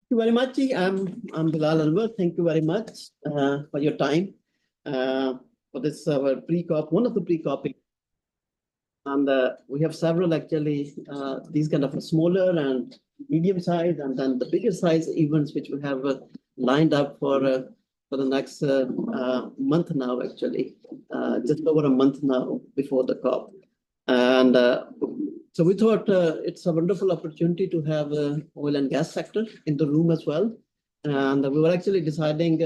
You very much. I'm Bilal Anwar. Thank you very much for your time for this our pre-COP, one of the pre-COP, and we have several actually these kind of smaller and medium size, and then the bigger size events which we have lined up for the next month now. Actually, just over a month now before the COP, and so we thought it's a wonderful opportunity to have oil and gas sector in the room as well. And we were actually deciding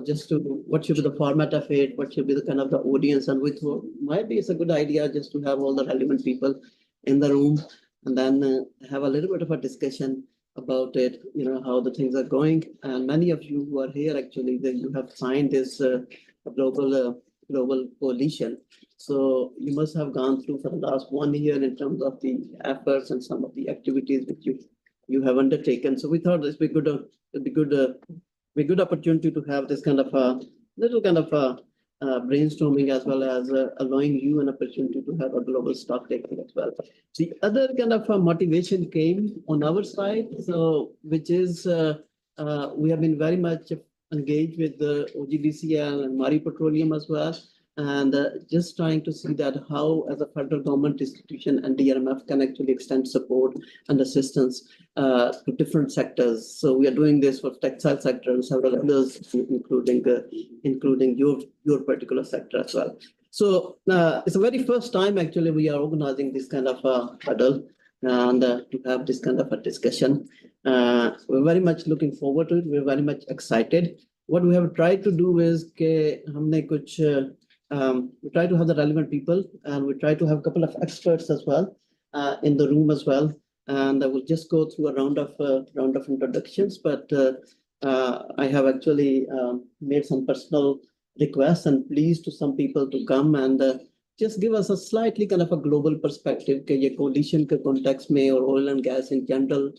just to what should be the format of it, what should be the kind of the audience, and we thought might be it's a good idea just to have all the relevant people in the room and then have a little bit of a discussion about it, how the things are going. And many of you who are here actually, that you have signed this global coalition. So you must have gone through for the last 1 year in terms of the efforts and some of the activities which you have undertaken. So we thought it'd be good opportunity to have this kind of a little kind of a brainstorming, as well as allowing you an opportunity to have a global stock taking as well. The other kind of motivation came on our side, so which is we have been very much engaged with the OGDCL and Mari Petroleum as well, and just trying to see that how, as a federal government institution, and DRMF can actually extend support and assistance to different sectors. So we are doing this for textile sector and several others, including your particular sector as well. So it's the very first time actually we are organizing this kind of a huddle and to have this kind of a discussion. We're very much looking forward to it. We're very much excited. What we have tried to do is we try to have the relevant people, and we try to have a couple of experts as well in the room as well. And I will just go through a round of introductions, but I have actually made some personal requests and pleas to some people to come and just give us a slightly kind of a global perspective के ये coalition के context में or oil and gas in general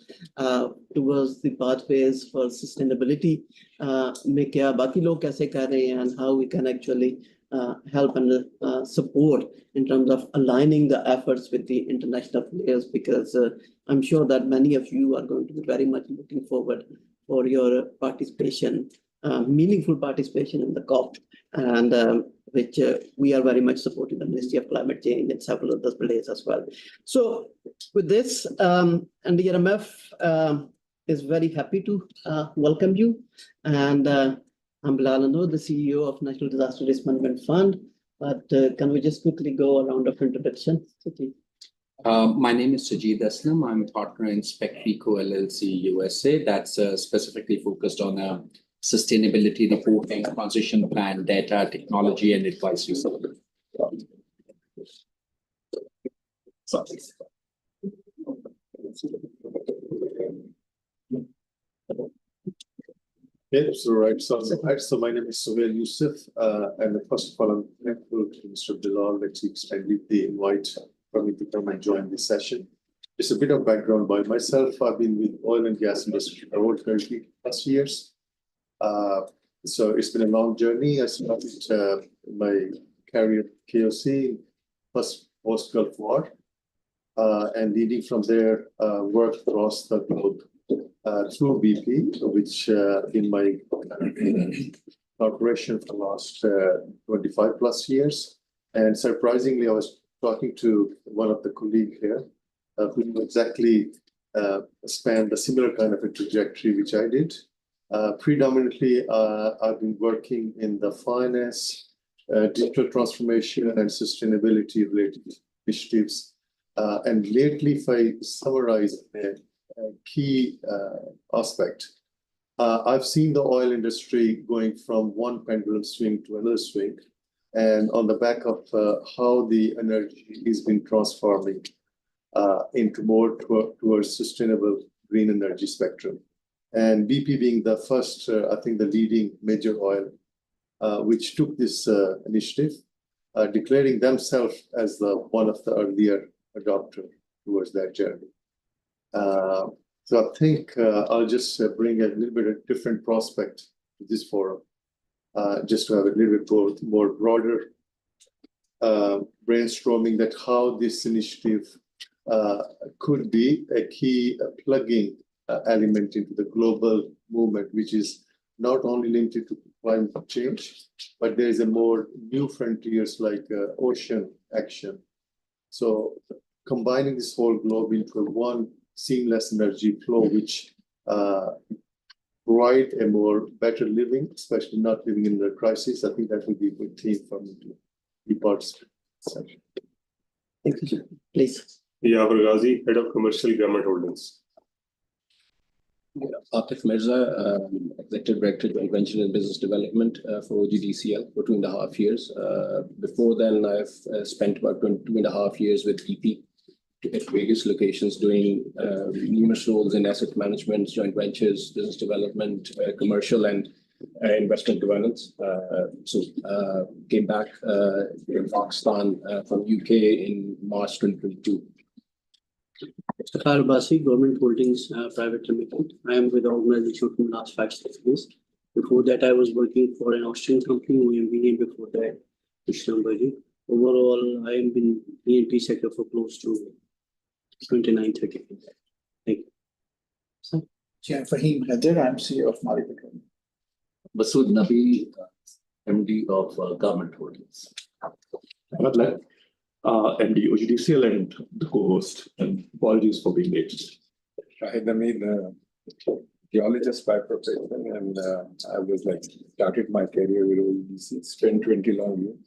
towards the pathways for sustainability में क्या बाकी लोग कैसे कर रहे हैं, and how we can actually help and support in terms of aligning the efforts with the international players, because I'm sure that many of you are going to be very much looking forward for your participation, meaningful participation in the COP, and which we are very much supporting the Ministry of Climate Change and several other players as well. So with this, and the DRMF is very happy to welcome you, and I'm Bilal Anwar, the CEO of National Disaster Risk Management Fund. But can we just quickly go a round of introduction? My name is Sajid Aslam. I'm a partner in SpecReco LLC USA. That's specifically focused on sustainability reporting, transition plan, data, technology, and advisory. Okay, so my name is Suhail Yusuf, and first of all, I'm thankful to Mr. Bilal that he extended the invite for me to come and join this session. Just a bit of background by myself. I've been with oil and gas industry for over 30 plus years. So it's been a long journey. I started my career at KOC, first post-Gulf War, and leading from there, worked across the globe through BP, which in my corporation for the last 25 plus years. And surprisingly, I was talking to one of the colleagues here who exactly spanned a similar kind of a trajectory which I did. Predominantly, I've been working in the finance, digital transformation, and sustainability related initiatives. And lately, if I summarize a key aspect, I've seen the oil industry going from one pendulum swing to another swing, and on the back of how the energy has been transforming into more towards sustainable green energy spectrum. And BP being the first, I think the leading major oil, which took this initiative, declaring themselves as one of the earlier adopters towards that journey. So I think I'll just bring a little bit of different prospect to this forum, just to have a little bit more broader brainstorming that how this initiative could be a key plugging element into the global movement, which is not only limited to climate change, but there is a more new frontiers like ocean action. So combining this whole globe into one seamless energy flow, which provide a more better living, especially not living in a crisis. I think that would be a good theme for me to be participant. Thank you, sir. Please. Yawar Ghazi, Head of Commercial Government Holdings. Atif Mirza, Executive Director, Joint Venture and Business Development for OGDCL for 2.5 years. Before then, I've spent about 2.5 years with BP at various locations doing numerous roles in asset management, joint ventures, business development, commercial and investment governance. Came back in Pakistan from UK in March 2022. Mr. Basi, Government Holdings Private Limited. I am with the organization from last 5-6 years. Before that, I was working for an Austrian company, OMV, and before that, Islamabad. Overall, I am in E&P sector for close to 29-30 years. Thank you. Sir? Yeah, Fahim Hadir, I'm CEO of Mali Petroleum. Masood Nabi, MD of Government Holdings. MD OGDCL and the co-host, and apologies for being late. Shahid Amin, geologist by profession, and I was started my career with OEDC, spent 20 long years,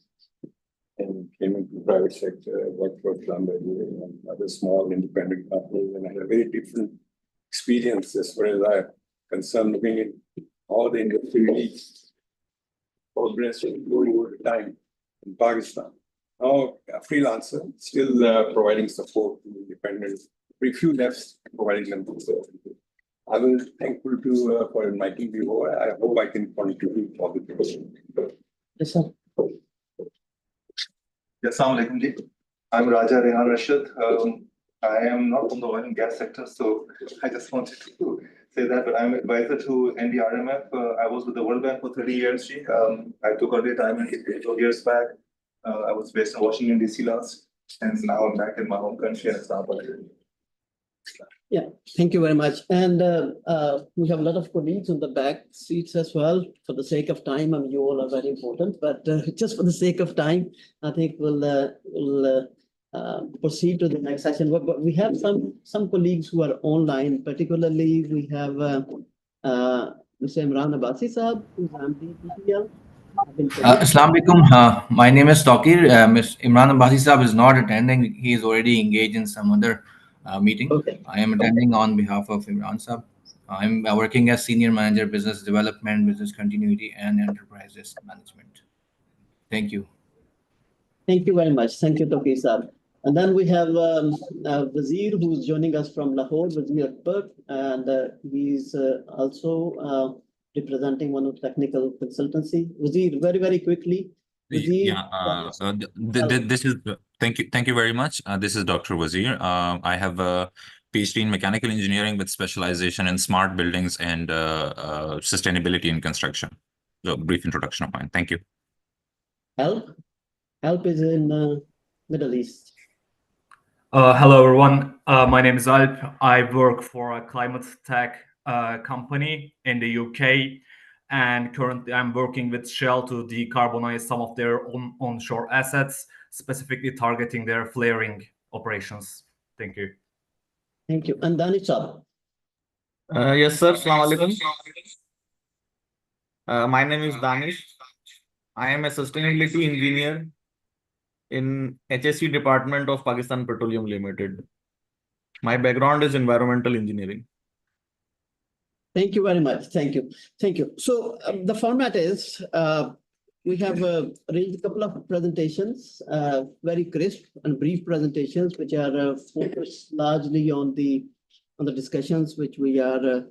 and came into the private sector, worked for Schlumberger and other small independent companies, and I had a very different experience as far as I'm concerned, looking at all the industry needs, progress and growing over time in Pakistan. Now, a freelancer, still providing support to independent, very few left providing them support. I will thankful to for inviting me over. I hope I can contribute positively. Yes, sir. Assalamu alaikum ji. I'm Raja Rehan Rashid. I am not from the oil and gas sector, so I just wanted to say that, but I'm advisor to NDRMF. I was with the World Bank for 30 years. Ji. I took a retirement 8 years back. I was based in Washington, D.C. last, and now I'm back in my home country in Istanbul. Yeah, thank you very much. And we have a lot of colleagues on the back seats as well. For the sake of time, you all are very important, but just for the sake of time, I think we'll proceed to the next session. But we have some colleagues who are online, particularly we have Mr. Imran Abbasi Sahab, who's MD PPL. Assalamu alaikum. My name is Taqir. Ms. Imran Abbasi Sahab is not attending. He is already engaged in some other meeting. Okay. I am attending on behalf of Imran Sahab. I'm working as Senior Manager, Business Development, Business Continuity, and Enterprises Management. Thank you. Thank you very much. Thank you, Taqir Sahab. And then we have Wazir, who's joining us from Lahore, Wazir Akbar, and he's also representing one of the technical consultancy. Wazir, very, very quickly. Wazir, This is thank you very much. This is Dr. Wazir. I have a PhD in mechanical engineering with specialization in smart buildings and sustainability in construction. So brief introduction of mine. Thank you. Help is in Middle East. Hello, everyone. My name is Alp. I work for a climate tech company in the UK, and currently I'm working with Shell to decarbonize some of their onshore assets, specifically targeting their flaring operations. Thank you. Thank you. And Danish Sahab. Yes, sir. Assalamu alaikum. My name is Danish. I am a sustainability engineer in HSE department of Pakistan Petroleum Limited. My background is environmental engineering. Thank you very much. Thank you. Thank you. So the format is we have arranged a couple of presentations, very crisp and brief presentations, which are focused largely on the discussions which we are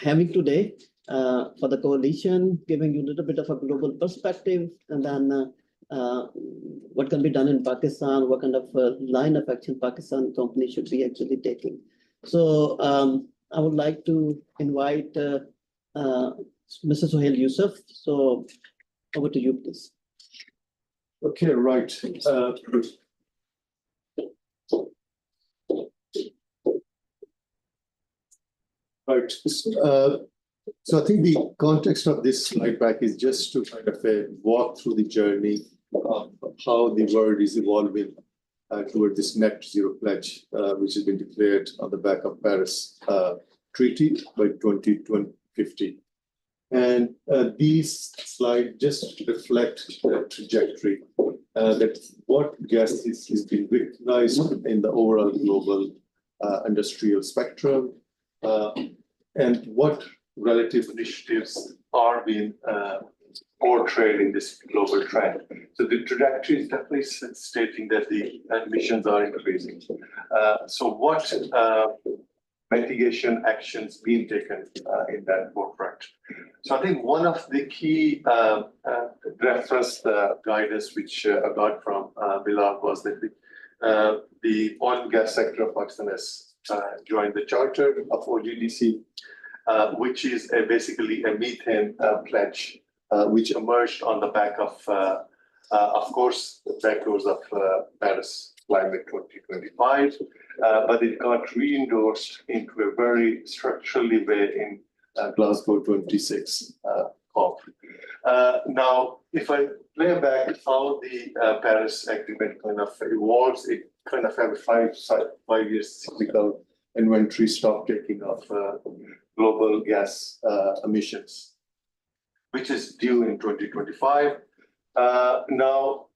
having today for the coalition, giving you a little bit of a global perspective, and then what can be done in Pakistan, what kind of line of action Pakistan company should be actually taking. So I would like to invite Mr. Sohail Yusuf. So over to you, please. Okay, right. Right. So I think the context of this slide back is just to kind of walk through the journey of how the world is evolving toward this net zero pledge, which has been declared on the back of Paris Treaty by 2050. And these slides just reflect the trajectory that what gases is being recognized in the overall global industrial spectrum, and what relative initiatives are being portrayed in this global trend. So the trajectory is definitely stating that the emissions are increasing. So what mitigation actions being taken in that forefront? So I think one of the key reference guidance which I got from Bilal was that the oil and gas sector of Pakistan has joined the charter of OGDC, which is basically a methane pledge, which emerged on the back of course, the backdoors of Paris Climate 2025, but it got re-endorsed into a very structurally way in Glasgow 26 COP. Now, if I play back how the Paris Agreement kind of evolves, it kind of have a five-year cyclical inventory stock taking of global gas emissions, which is due in 2025. Now,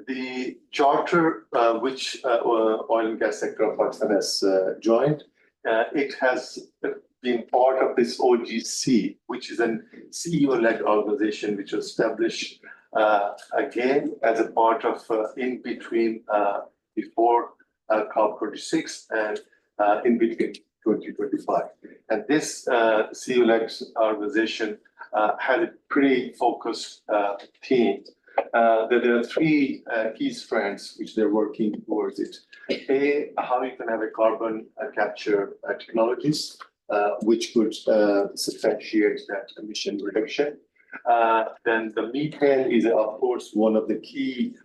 the charter which oil and gas sector of Pakistan has joined, it has been part of this OGC, which is an CEO-led organization which was established again as a part of in between before COP26 and in between 2025. And this CEO-led organization had a pretty focused team. That there are three key strands which they're working towards it. A, how you can have a carbon capture technologies, which could substantiate that emission reduction. Then the methane is, of course, one of the key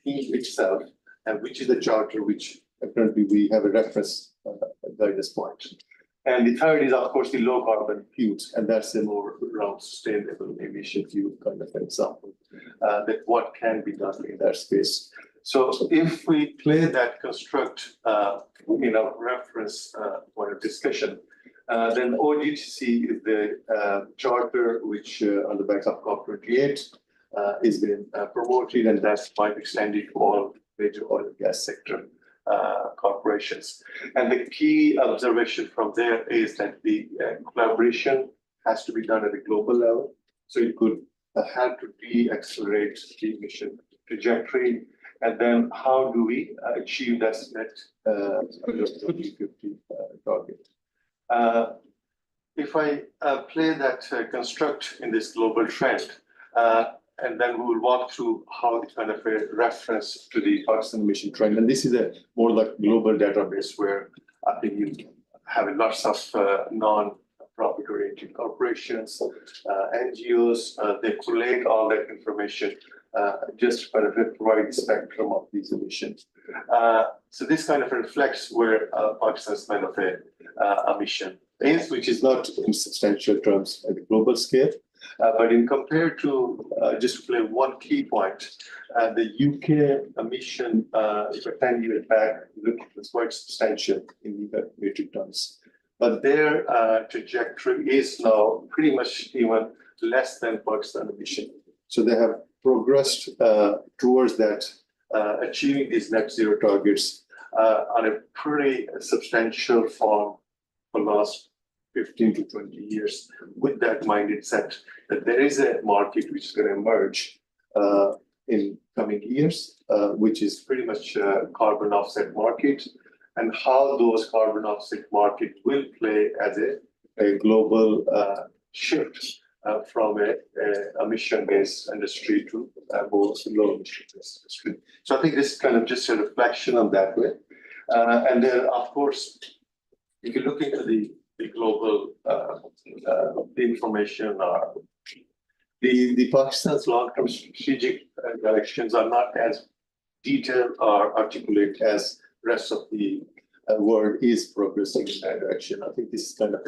themes itself, and which is the charter which apparently we have a reference guidance point. And the third is, of course, the low carbon fuels, and that's a more around sustainable emission fuel kind of example, that what can be done in that space. So if we play that construct in our reference point of discussion, then OGDC is the charter which on the back of COP28 is being promoted, and that's quite extended to all major oil and gas sector corporations. And the key observation from there is that the collaboration has to be done at a global level. So it could help to de-accelerate the emission trajectory. And then how do we achieve that net 2050 target? If I play that construct in this global trend, and then we will walk through how it's kind of a reference to the Pakistan emission trend. And this is a more like global database where I think you have lots of non-profit oriented corporations, NGOs, they collate all that information just to kind of provide the spectrum of these emissions. So this kind of reflects where Pakistan's kind of a emission is, which is not in substantial terms at the global scale. But in compared to, just to play one key point, the UK emission, if 10 years back, was quite substantial in metric tons. But their trajectory is now pretty much even less than Pakistan emission. So they have progressed towards that, achieving these net zero targets on a pretty substantial form for the last 15 to 20 years, with that mindset that there is a market which is going to emerge in coming years, which is pretty much a carbon offset market, and how those carbon offset market will play as a global shift from a emission-based industry to a more low emission-based industry. So I think this is kind of just a reflection on that way. And then, of course, if you look into the global the information, the Pakistan's long-term strategic directions are not as detailed or articulate as rest of the world is progressing in that direction. I think this is kind of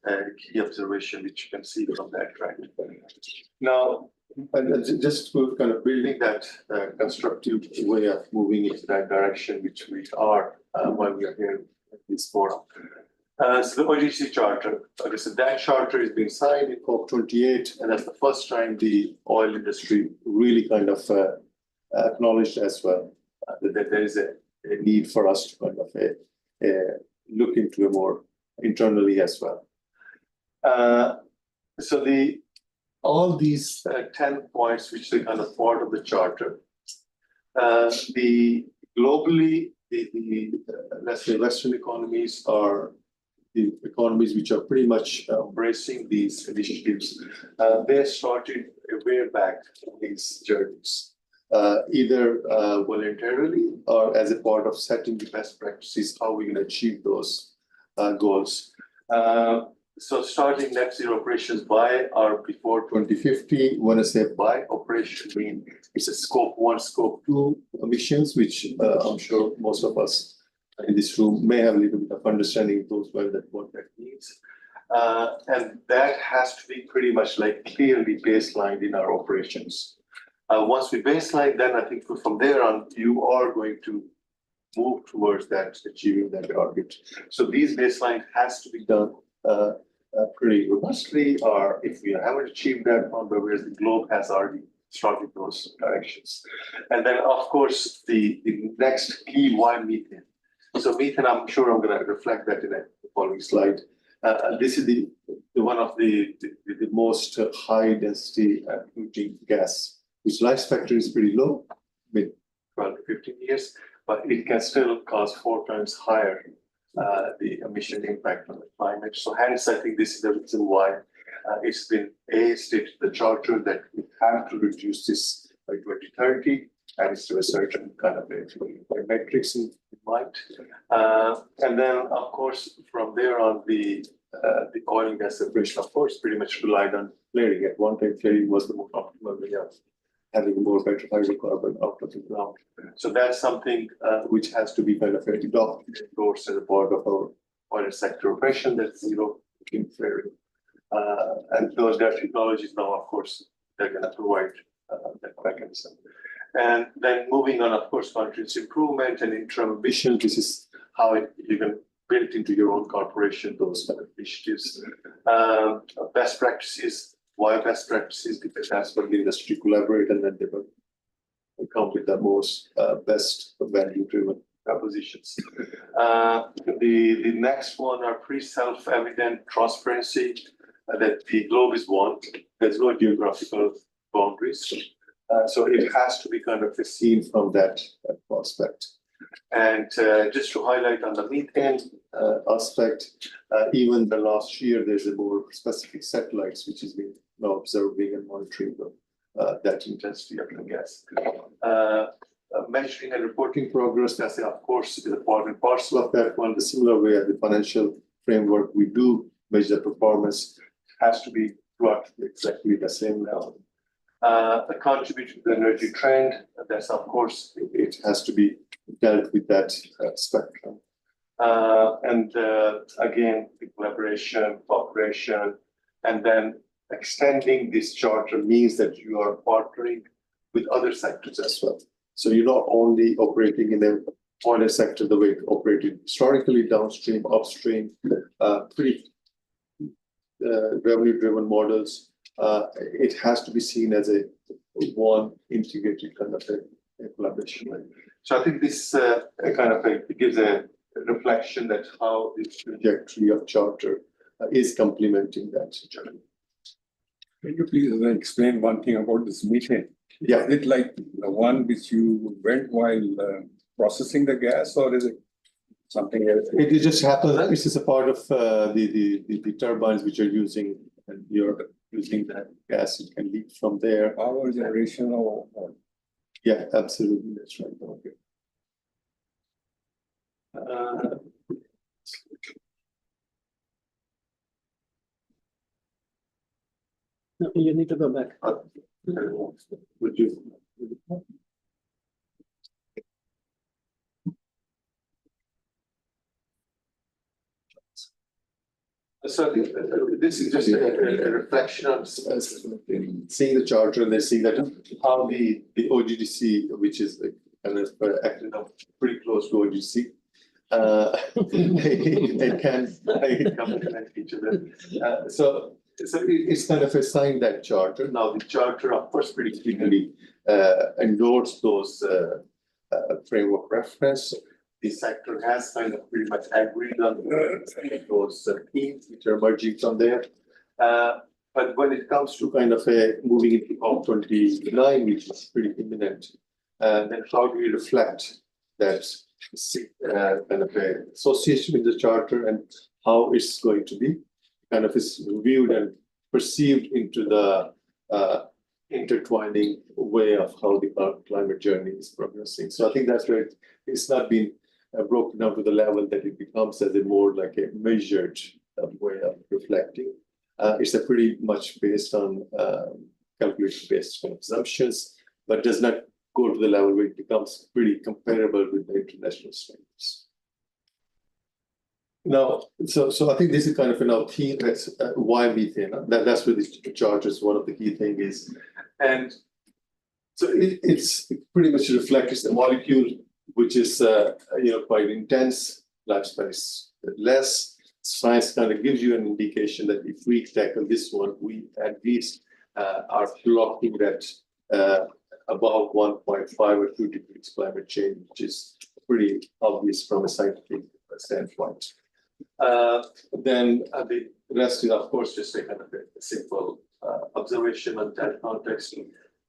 a key observation which you can see from that trend. Now, and just to kind of building that constructive way of moving into that direction, which we are while we are here at this forum. So the OGC Charter, so that charter is being signed in COP28, and that's the first time the oil industry really kind of acknowledged as well that there is a need for us to kind of look into a more internally as well. So all these 10 points, which are kind of part of the charter, globally, let's say Western economies are the economies which are pretty much embracing these initiatives. They started way back in these journeys, either voluntarily or as a part of setting the best practices, how we can achieve those goals. So starting net zero operations by or before 2050, when I say by operation, I mean it's a scope 1, scope 2 emissions, which I'm sure most of us in this room may have a little bit of understanding of those well that what that means. And that has to be pretty much like clearly baselined in our operations. Once we baseline, then I think from there on, you are going to move towards that, achieving that target. So these baselines has to be done pretty robustly, or if we haven't achieved that on whereas the globe has already started those directions. And then, of course, the next key, why methane? So methane, I'm sure I'm going to reflect that in the following slide. This is the one of the most high density polluting gas, which life factor is pretty low, with 12 to 15 years, but it can still cause 4 times higher the emission impact on the climate. So hence, I think this is the reason why it's been stated in the charter that we have to reduce this by 2030, and it's to a certain kind of a metrics in mind. And then, of course, from there on, the oil and gas separation, of course, pretty much relied on flaring. At one time, flaring was the most optimal way of having more better hydrocarbon out of the ground. So that's something which has to be kind of adopted, endorsed as a part of our oil sector operation, that's zero flaring. And those technologies now, of course, they're going to provide that mechanism. And then moving on, of course, continuous improvement and interim ambition. This is how you can build into your own corporation those kind of initiatives. Best practices. Why best practices? Because that's what the industry collaborate, and then they will come with the most best value-driven propositions. The next one are pretty self-evident transparency that the globe is one. There's no geographical boundaries. So it has to be kind of seen from that aspect. And just to highlight on the methane aspect, even the last year, there's a more specific satellites which has been now observing and monitoring that intensity of the gas. Measuring and reporting progress, that's of course is a part and parcel of that one. The similar way as the financial framework, we do measure performance, has to be brought to exactly the same level. The contribution to the energy trend, that's of course, it has to be dealt with that spectrum. And again, the collaboration, cooperation, and then extending this charter means that you are partnering with other sectors as well. So you're not only operating in the oil sector the way it operated historically, downstream, upstream, pretty revenue-driven models. It has to be seen as a one integrated kind of a collaboration. So I think this kind of gives a reflection that how the trajectory of charter is complementing that journey. Can you please explain one thing about this methane? Yeah. Is it like the one which you went while processing the gas, or is it something else? It just happens. This is a part of the turbines which are using, and you're using that gas. It can leak from there. Power generation or yeah, absolutely. That's right. Okay. No, you need to go back. Would you? So this is just a reflection on seeing the charter and then seeing that how the OGDC, which is kind of acting up pretty close to OGDC, it can complement each other. So it's kind of a sign that charter. Now the charter, of course, pretty clearly endorsed those framework reference. The sector has kind of pretty much agreed on those themes which are emerging from there. But when it comes to kind of moving into COP29, which is pretty imminent, then how do we reflect that kind of association with the charter and how it's going to be kind of is viewed and perceived into the intertwining way of how the climate journey is progressing. So I think that's where it's not been broken down to the level that it becomes as a more like a measured way of reflecting. It's a pretty much based on calculation-based kind of assumptions, but does not go to the level where it becomes pretty comparable with the international standards. Now, so I think this is kind of a key. That's why methane. That's where this charge is one of the key things is, and so it's pretty much reflects the molecule, which is quite intense. Lifespan is less. Science kind of gives you an indication that if we tackle this one, we at least are blocking that above 1.5 or 2 degrees climate change, which is pretty obvious from a scientific standpoint. Then the rest is, of course, just a kind of a simple observation on that context.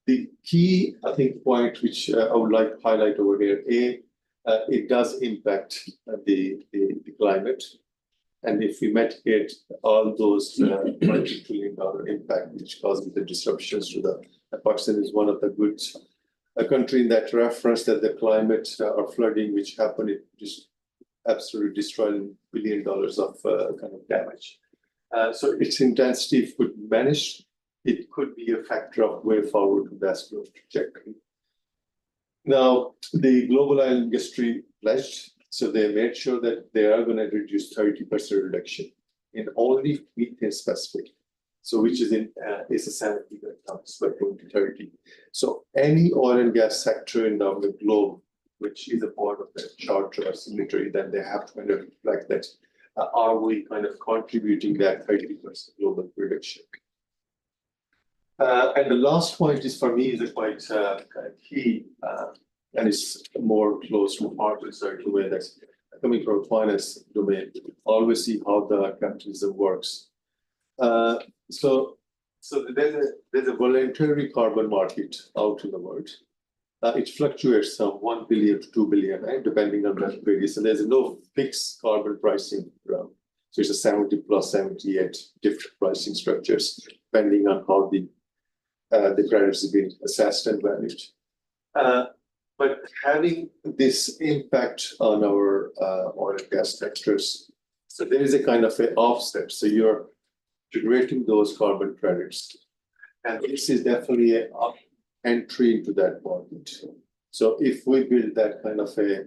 The key, I think, point which I would like to highlight over here, it does impact the climate. And if we mitigate all those multi-trillion dollar impact, which causes the disruptions to the Pakistan is one of the good country in that reference that the climate or flooding which happened, it just absolutely destroyed $1 billion of kind of damage. So its intensity, if could manage, it could be a factor of way forward to that growth trajectory. Now, the global oil industry pledged, so they made sure that they are going to reduce 30% reduction in only methane specific. So which is is a 70 tons by 2030. So any oil and gas sector in the globe, which is a part of the charter or signatory, then they have to kind of reflect that. Are we kind of contributing that 30% global reduction? And the last point is for me is a quite kind of key, and it's more close to heart in a certain way that's coming from finance domain. Always see how the capitalism works. So there's a voluntary carbon market out in the world. It fluctuates from 1 billion to 2 billion, right, depending on the various. And there's no fixed carbon pricing around. So it's a 70 plus 78 different pricing structures, depending on how the credits have been assessed and valued. But having this impact on our oil and gas sectors, so there is a kind of an offset. So you're generating those carbon credits. And this is definitely an entry into that market. So if we build that kind of a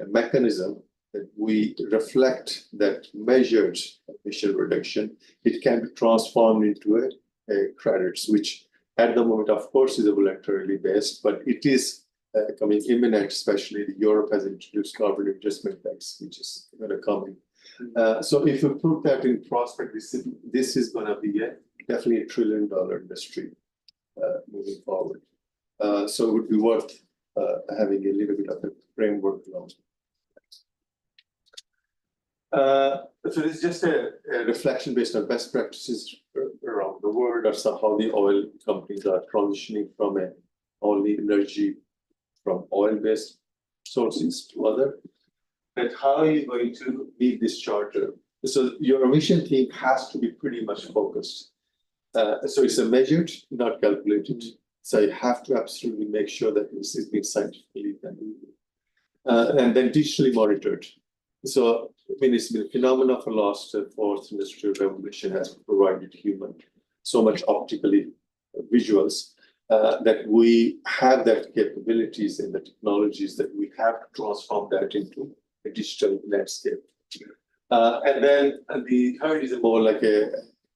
mechanism that we reflect that measured emission reduction, it can be transformed into a credits, which at the moment, of course, is a voluntarily based, but it is coming imminent, especially Europe has introduced carbon adjustment tax, which is going to come in. So if you put that in prospect, this is going to be definitely $1 trillion industry moving forward. So it would be worth having a little bit of a framework around. So it's just a reflection based on best practices around the world, or how the oil companies are transitioning from only energy from oil-based sources to other. And how are you going to meet this charter? So your emission theme has to be pretty much focused. So it's a measured, not calculated. So you have to absolutely make sure that this is being scientifically done. And then digitally monitored. So I mean, it's been a phenomenon for the last fourth industrial revolution has provided human so much optically visuals that we have that capabilities and the technologies that we have to transform that into a digital landscape. And then the third is more like a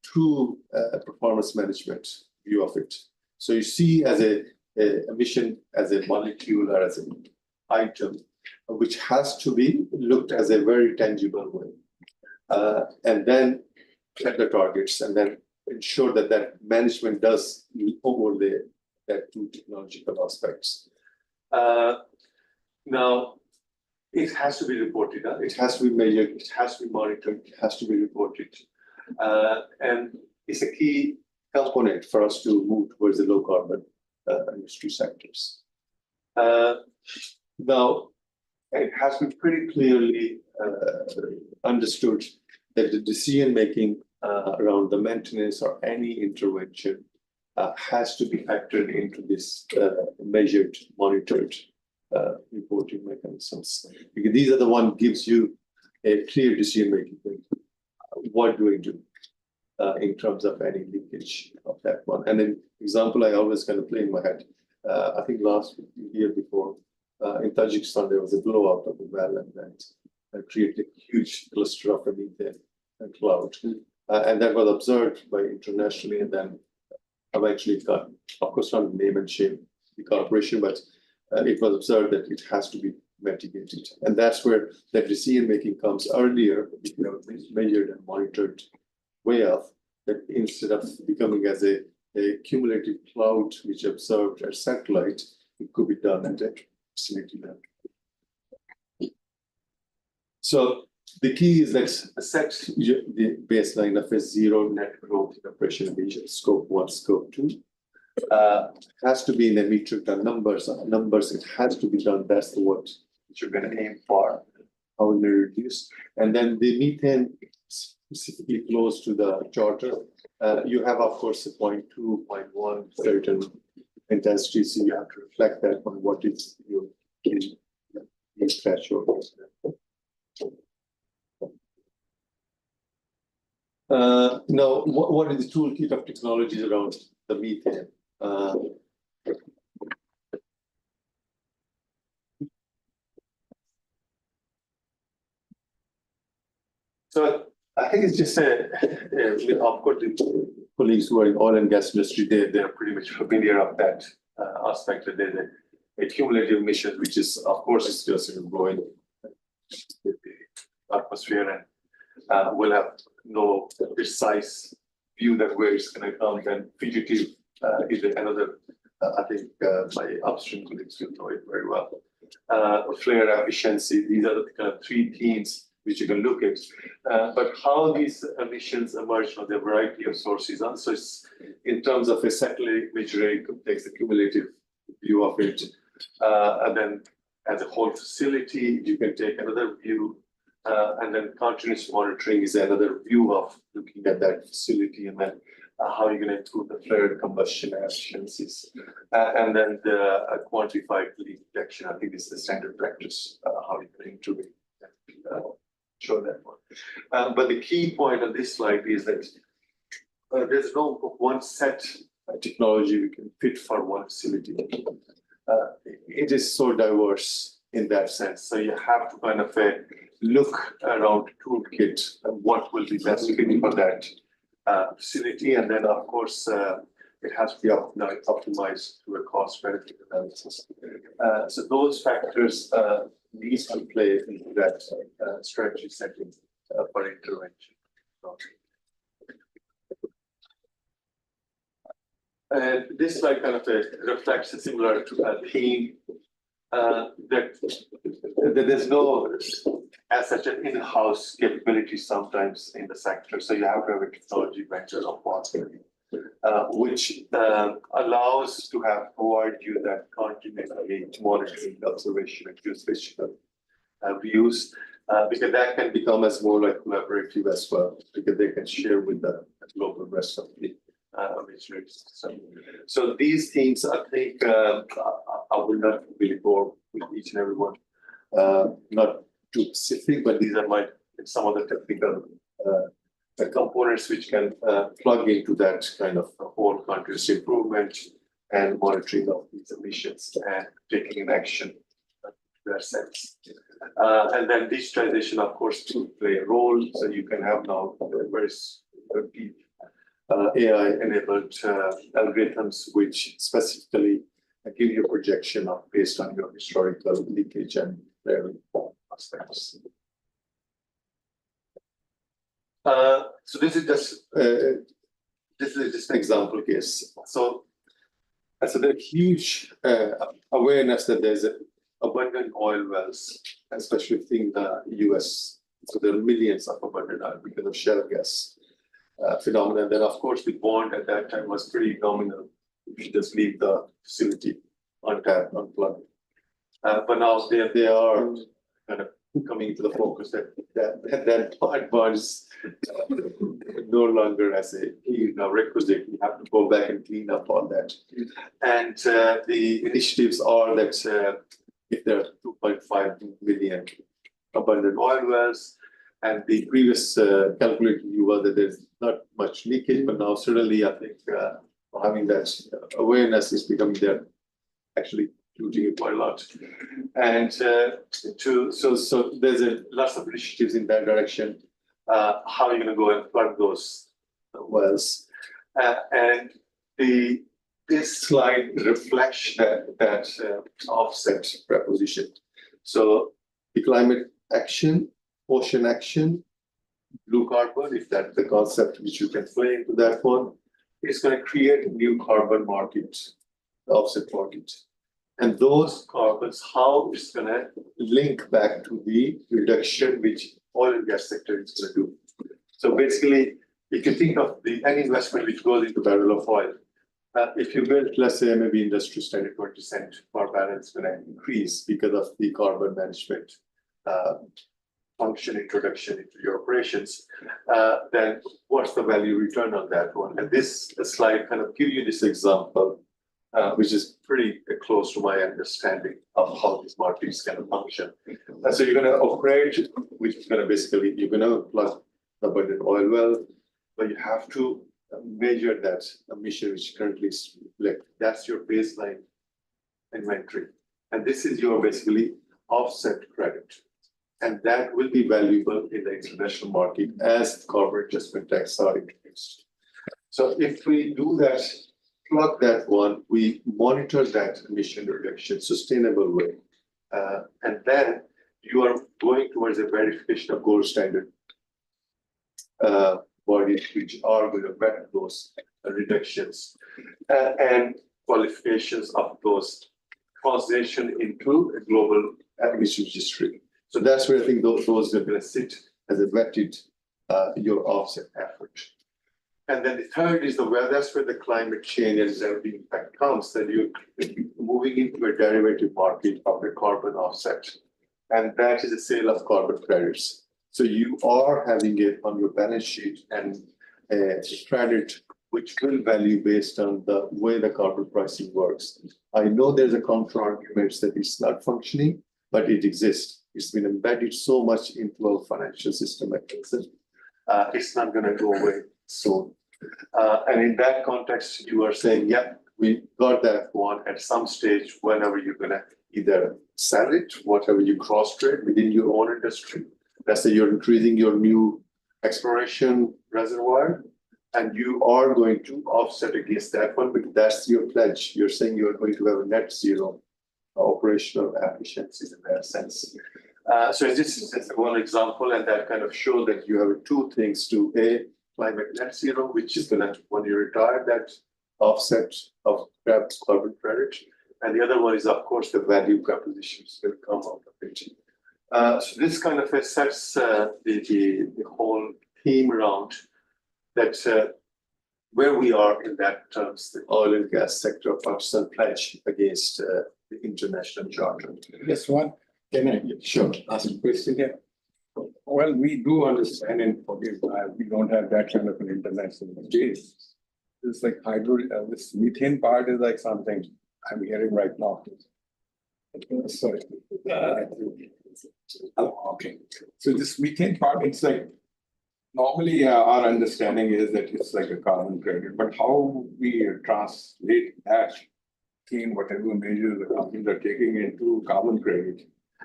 true performance management view of it. So you see as a emission as a molecule or as an item, which has to be looked as a very tangible way. And then set the targets and then ensure that that management does overlay that two technological aspects. Now, it has to be reported, it has to be measured, it has to be monitored, it has to be reported. And it's a key component for us to move towards the low carbon industry sectors. Now, it has been pretty clearly understood that the decision making around the maintenance or any intervention has to be factored into this measured, monitored reporting mechanisms. Because these are the one gives you a clear decision making. What do we do in terms of any leakage of that one? And an example I always kind of play in my head. I think last year before in Tajikistan there was a blowout of a well and that created a huge cluster of a methane cloud, and that was observed by internationally, and then eventually got, of course, not name and shame the corporation, but it was observed that it has to be mitigated. And that's where that decision making comes earlier, measured and monitored way of that, instead of becoming as a cumulative cloud which observed at satellite, it could be done at a facility level. So the key is that set the baseline of a zero net growth in operation emissions, scope 1, scope 2. Has to be in a metric ton numbers. It has to be done. That's the what you're going to aim for. How will you reduce? And then the methane specifically close to the charter. You have, of course, a 0.2, 0.1 certain intensity, so you have to reflect that on what is your threshold. Now, what is the toolkit of technologies around the methane? So I think it's just of course, the colleagues who are in oil and gas industry, they're pretty much familiar of that aspect. That there's a cumulative emission, which is, of course, is just growing with the atmosphere, and we'll have no precise view that where it's going to come. Then fugitive is another. I think my upstream colleagues will know it very well. Flare efficiency. These are the kind of three themes which you can look at. But how these emissions emerge from the variety of sources. So it's in terms of a satellite measuring takes a cumulative view of it. And then as a whole facility, you can take another view. And then continuous monitoring is another view of looking at that facility, and then how you're going to improve the flare combustion efficiencies. And then the quantified leak detection, I think is the standard practice, how you're going to show that one. But the key point on this slide is that there's no one set technology we can fit for one facility. It is so diverse in that sense. So you have to kind of look around toolkit and what will be best fitting for that facility. And then, of course, it has to be optimized through a cost benefit analysis. So those factors need to play into that strategy setting for intervention. And this slide kind of reflects a similar theme that there's no as such an in-house capability sometimes in the sector. So you have to have a technology vendor of partnering, which allows to provide you that continuous monitoring, observation, and geospatial views, because that can become as more like collaborative as well, because they can share with the global rest of the system. So these things, I think, I will not really bore with each and every one. Not too specific, but these are some of the technical components which can plug into that kind of whole continuous improvement and monitoring of these emissions and taking an action in that sense. And then digitization, of course, to play a role. So you can have now very deep AI-enabled algorithms, which specifically give you a projection of based on your historical leakage and flaring aspects. So this is just an example case. So that's a very huge awareness that there's abundant oil wells, especially in the US. So there are millions of abundant oil because of shale gas phenomenon. Then, of course, the bond at that time was pretty nominal. You should just leave the facility untapped, unplugged. But now they are kind of coming to the focus that part was no longer as a requisite. You have to go back and clean up all that. And the initiatives are that if there are 2.5 million abundant oil wells, and the previous calculation you was that there's not much leakage, but now certainly I think having that awareness is becoming there, actually including it quite a lot. And so there's lots of initiatives in that direction. How are you going to go and plug those wells? And this slide reflects that offset proposition. So the climate action, ocean action, blue carbon, if that's the concept which you can play into that one, is going to create a new carbon market, offset market. And those carbons, how it's going to link back to the reduction which oil and gas sector is going to do. So basically, if you think of any investment which goes into barrel of oil, if you build, let's say, maybe industry standard 20 cent per barrel, it's going to increase because of the carbon management function introduction into your operations, then what's the value return on that one? And this slide kind of gives you this example, which is pretty close to my understanding of how these markets can function. And so you're going to operate, which is going to basically, you're going to plug the abundant oil well, but you have to measure that emission which currently is like that's your baseline inventory. And this is your basically offset credit. And that will be valuable in the international market as carbon adjustment tax are introduced. So if we do that, plug that one, we monitor that emission reduction sustainable way. And then you are going towards a verification of gold standard bodies which are going to vet those reductions and qualifications of those translation into a global emission registry. So that's where I think those are going to sit as a vetted your offset effort. And then the third is that's where the climate change and the impact comes, that you're moving into a derivative market of a carbon offset. And that is a sale of carbon credits. So you are having it on your balance sheet and a credit which will value based on the way the carbon pricing works. I know there's a counter argument that it's not functioning, but it exists. It's been embedded so much into our financial system at present. It's not going to go away soon. And in that context, you are saying, yeah, we got that one at some stage whenever you're going to either sell it, whatever you cross trade within your own industry. Let's say you're increasing your new exploration reservoir, and you are going to offset against that one, because that's your pledge. You're saying you're going to have a net zero operational efficiencies in that sense. So this is just one example, and that kind of show that you have two things to climate net zero, which is going to, when you retire, that offset of carbon credit. And the other one is, of course, the value propositions will come out of it. So this kind of sets the whole theme around that where we are in that terms, the oil and gas sector of Pakistan pledge against the international charter. Just one, can I Sure. ask a question here? Well, we do understand and forgive, we don't have that kind of an international base. It's like this methane part is like something I'm hearing right now. Sorry. Okay. So this methane part, it's like, normally our understanding is that it's like a carbon credit, but how we translate that in whatever measures the companies are taking into carbon credit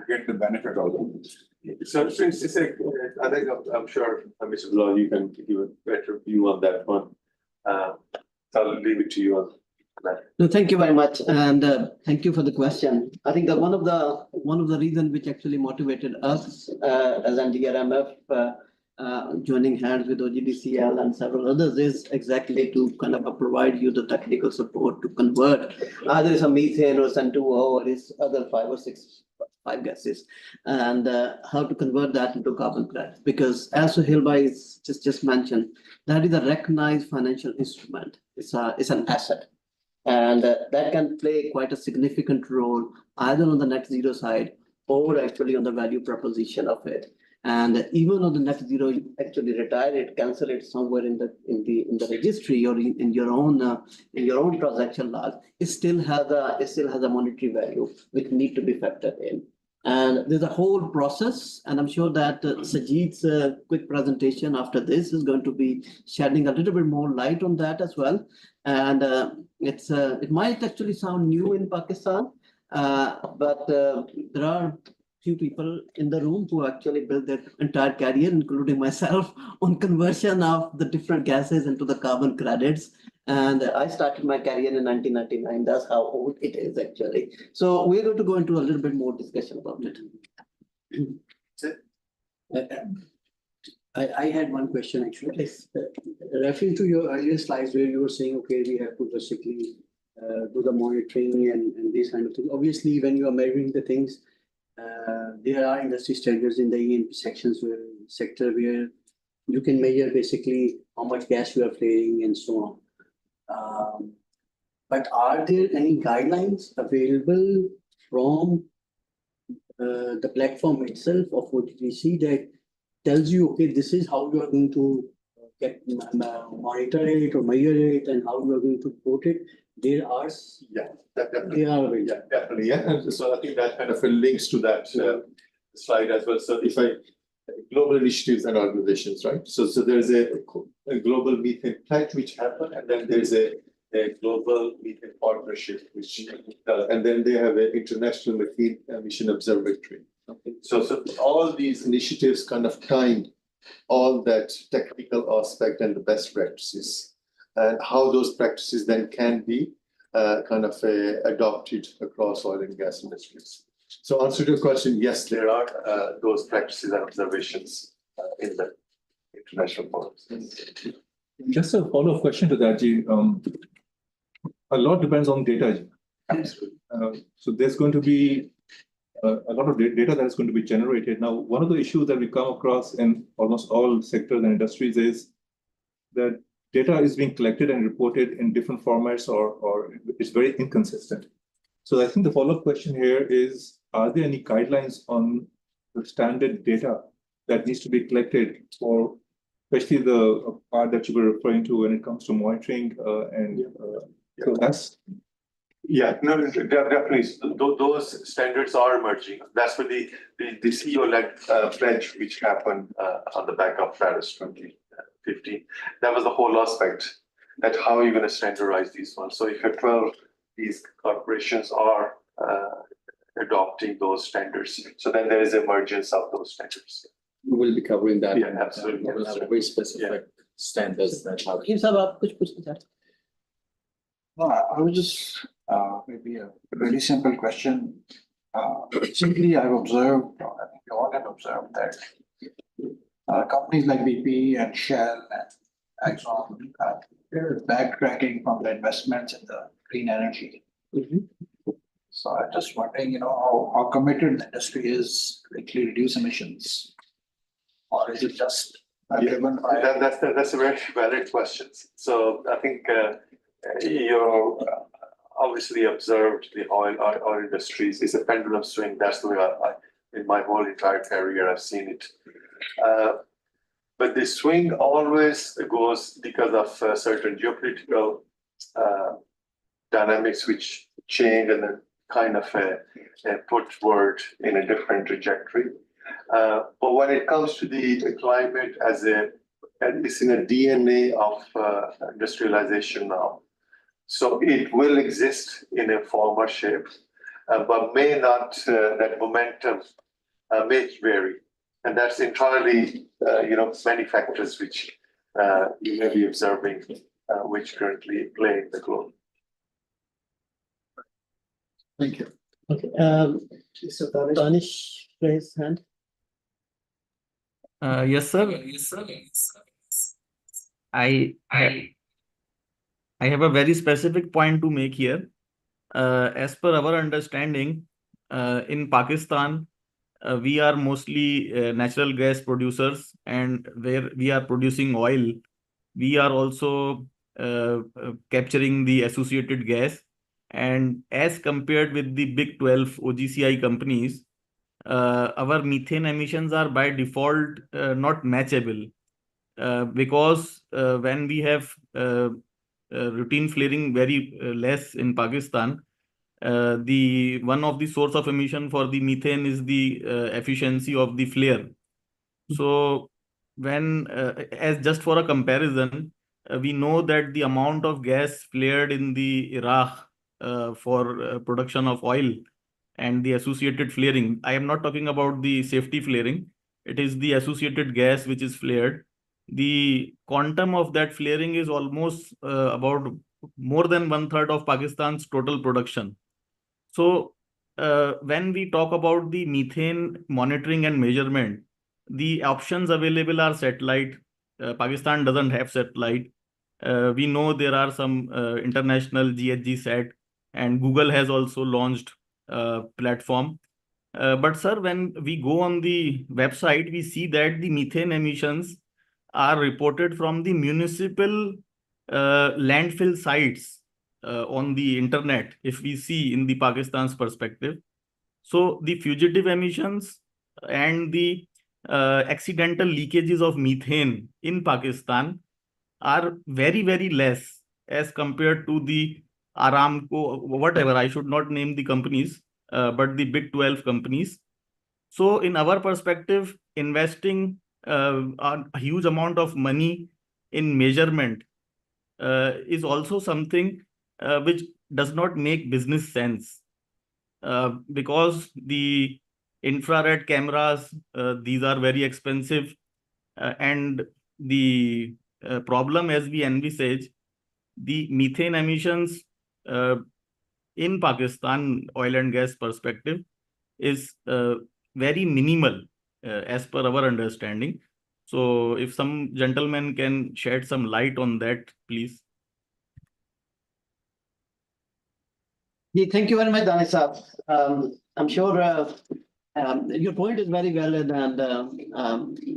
get the benefit of it. So it's a, I think I'm sure Mr. Bilal, you can give a better view on that one. So I'll leave it to you on that. No, thank you very much, and thank you for the question. I think that one of the reasons which actually motivated us as NDRMF joining hands with OGDCL and several others is exactly to kind of provide you the technical support to convert either it's a methane or SN2O or it's other 5 or 6 gases, and how to convert that into carbon credits. Because as Suhail Bhai just mentioned, that is a recognized financial instrument. It's an asset. And that can play quite a significant role either on the net zero side or actually on the value proposition of it. And even on the net zero, you actually retire it, cancel it somewhere in the registry or in your own transaction log. It still has a monetary value which need to be factored in. And there's a whole process, and I'm sure that Sajid's quick presentation after this is going to be shedding a little bit more light on that as well. And it might actually sound new in Pakistan, but there are few people in the room who actually built their entire career, including myself, on conversion of the different gases into the carbon credits. And I started my career in 1999. That's how old it is actually. So we're going to go into a little bit more discussion about it. I had one question actually. Please. Referring to your earlier slides where you were saying, okay, we have to basically do the monitoring and these kind of things. Obviously, when you are measuring the things, there are industry standards in the E&P sector where you can measure basically how much gas you are flaring and so on. But are there any guidelines available from the platform itself of OGDC that tells you, okay, this is how you are going to monitor it or measure it and how you are going to report it? There are, Definitely. They are available. Yeah, definitely. Yeah. So I think that kind of links to that slide as well. So if global initiatives and organizations, right? So there's a global methane pledge which happened, and then there's a global methane partnership which and then they have an international methane emission observatory. Okay. So all these initiatives kind of kind all that technical aspect and the best practices, and how those practices then can be kind of adopted across oil and gas industries. So answer to your question, yes, there are those practices and observations in the international forums. Just a follow-up question to that, Ji. A lot depends on data, Ji. Absolutely. So there's going to be a lot of data that is going to be generated. Now, one of the issues that we come across in almost all sectors and industries is that data is being collected and reported in different formats or it's very inconsistent. So I think the follow-up question here is, are there any guidelines on the standard data that needs to be collected for, especially the part that you were referring to when it comes to monitoring so that's... Yeah, no, definitely. Those standards are emerging. That's for the CEO-led pledge which happened on the back of Paris 2015. That was the whole aspect, that how are you going to standardize these ones? So if you're 12, these corporations are adopting those standards. So then there is emergence of those standards. We will be covering that. Yeah, absolutely. We will have very specific standards that have. No, I was just maybe a very simple question. Simply, I've observed, I think you all have observed that companies like BP and Shell and Exxon, they're backtracking from the investments in the green energy. So I'm just wondering, how committed the industry is to actually reduce emissions, or is it just driven by? That's a very valid question. So I think you obviously observed the oil industries. It's a pendulum swing. That's the way in my whole entire career I've seen it. But the swing always goes because of certain geopolitical dynamics which change and then kind of put world in a different trajectory. But when it comes to the climate it's in a DNA of industrialization now. So it will exist in a form or shape. but may not, that momentum may vary. And that's entirely, many factors which you may be observing, which currently play in the globe. Thank you. Okay, so Danish raised hand. Yes, sir. Yes, sir. I have a very specific point to make here. As per our understanding, in Pakistan, we are mostly natural gas producers, and where we are producing oil, we are also capturing the associated gas. And as compared with the big 12 OGCI companies, our methane emissions are by default not matchable. Because when we have routine flaring very less in Pakistan, the one of the source of emission for the methane is the efficiency of the flare. So when as just for a comparison, we know that the amount of gas flared in the Iraq for production of oil and the associated flaring. I am not talking about the safety flaring. It is the associated gas which is flared. The quantum of that flaring is almost about more than 1/3 of Pakistan's total production. So when we talk about the methane monitoring and measurement, the options available are satellite. Pakistan doesn't have satellite. We know there are some international GHG sat, and Google has also launched a platform. But sir, when we go on the website, we see that the methane emissions are reported from the municipal landfill sites on the internet, if we see in the Pakistan's perspective. So the fugitive emissions and the accidental leakages of methane in Pakistan are very, very less as compared to the Aramco, whatever, I should not name the companies, but the big 12 companies. So in our perspective, investing a huge amount of money in measurement is also something which does not make business sense. Because the infrared cameras, these are very expensive, and the problem as we envisage, the methane emissions in Pakistan oil and gas perspective is very minimal as per our understanding. So if some gentleman can shed some light on that, please. Yeah, thank you very much, Danish sir. I'm sure your point is very valid, and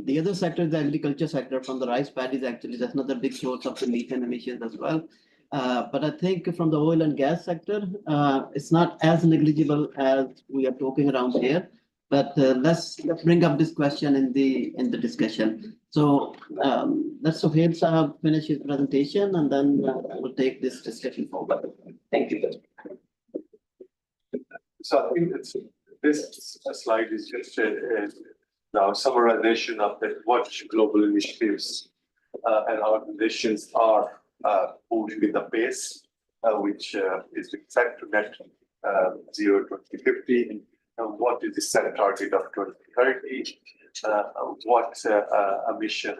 the other sector, the agriculture sector, from the rice paddies, actually, that's another big source of the methane emissions as well. But I think from the oil and gas sector, it's not as negligible as we are talking around here. But let's bring up this question in the discussion. So let's Sohail Sahab finish his presentation, and then we'll take this discussion forward. Thank you. So I think this slide is just now summarization of what global initiatives and organizations are moving with the pace, which is set to net zero 2050. What is the set target of 2030? What emission,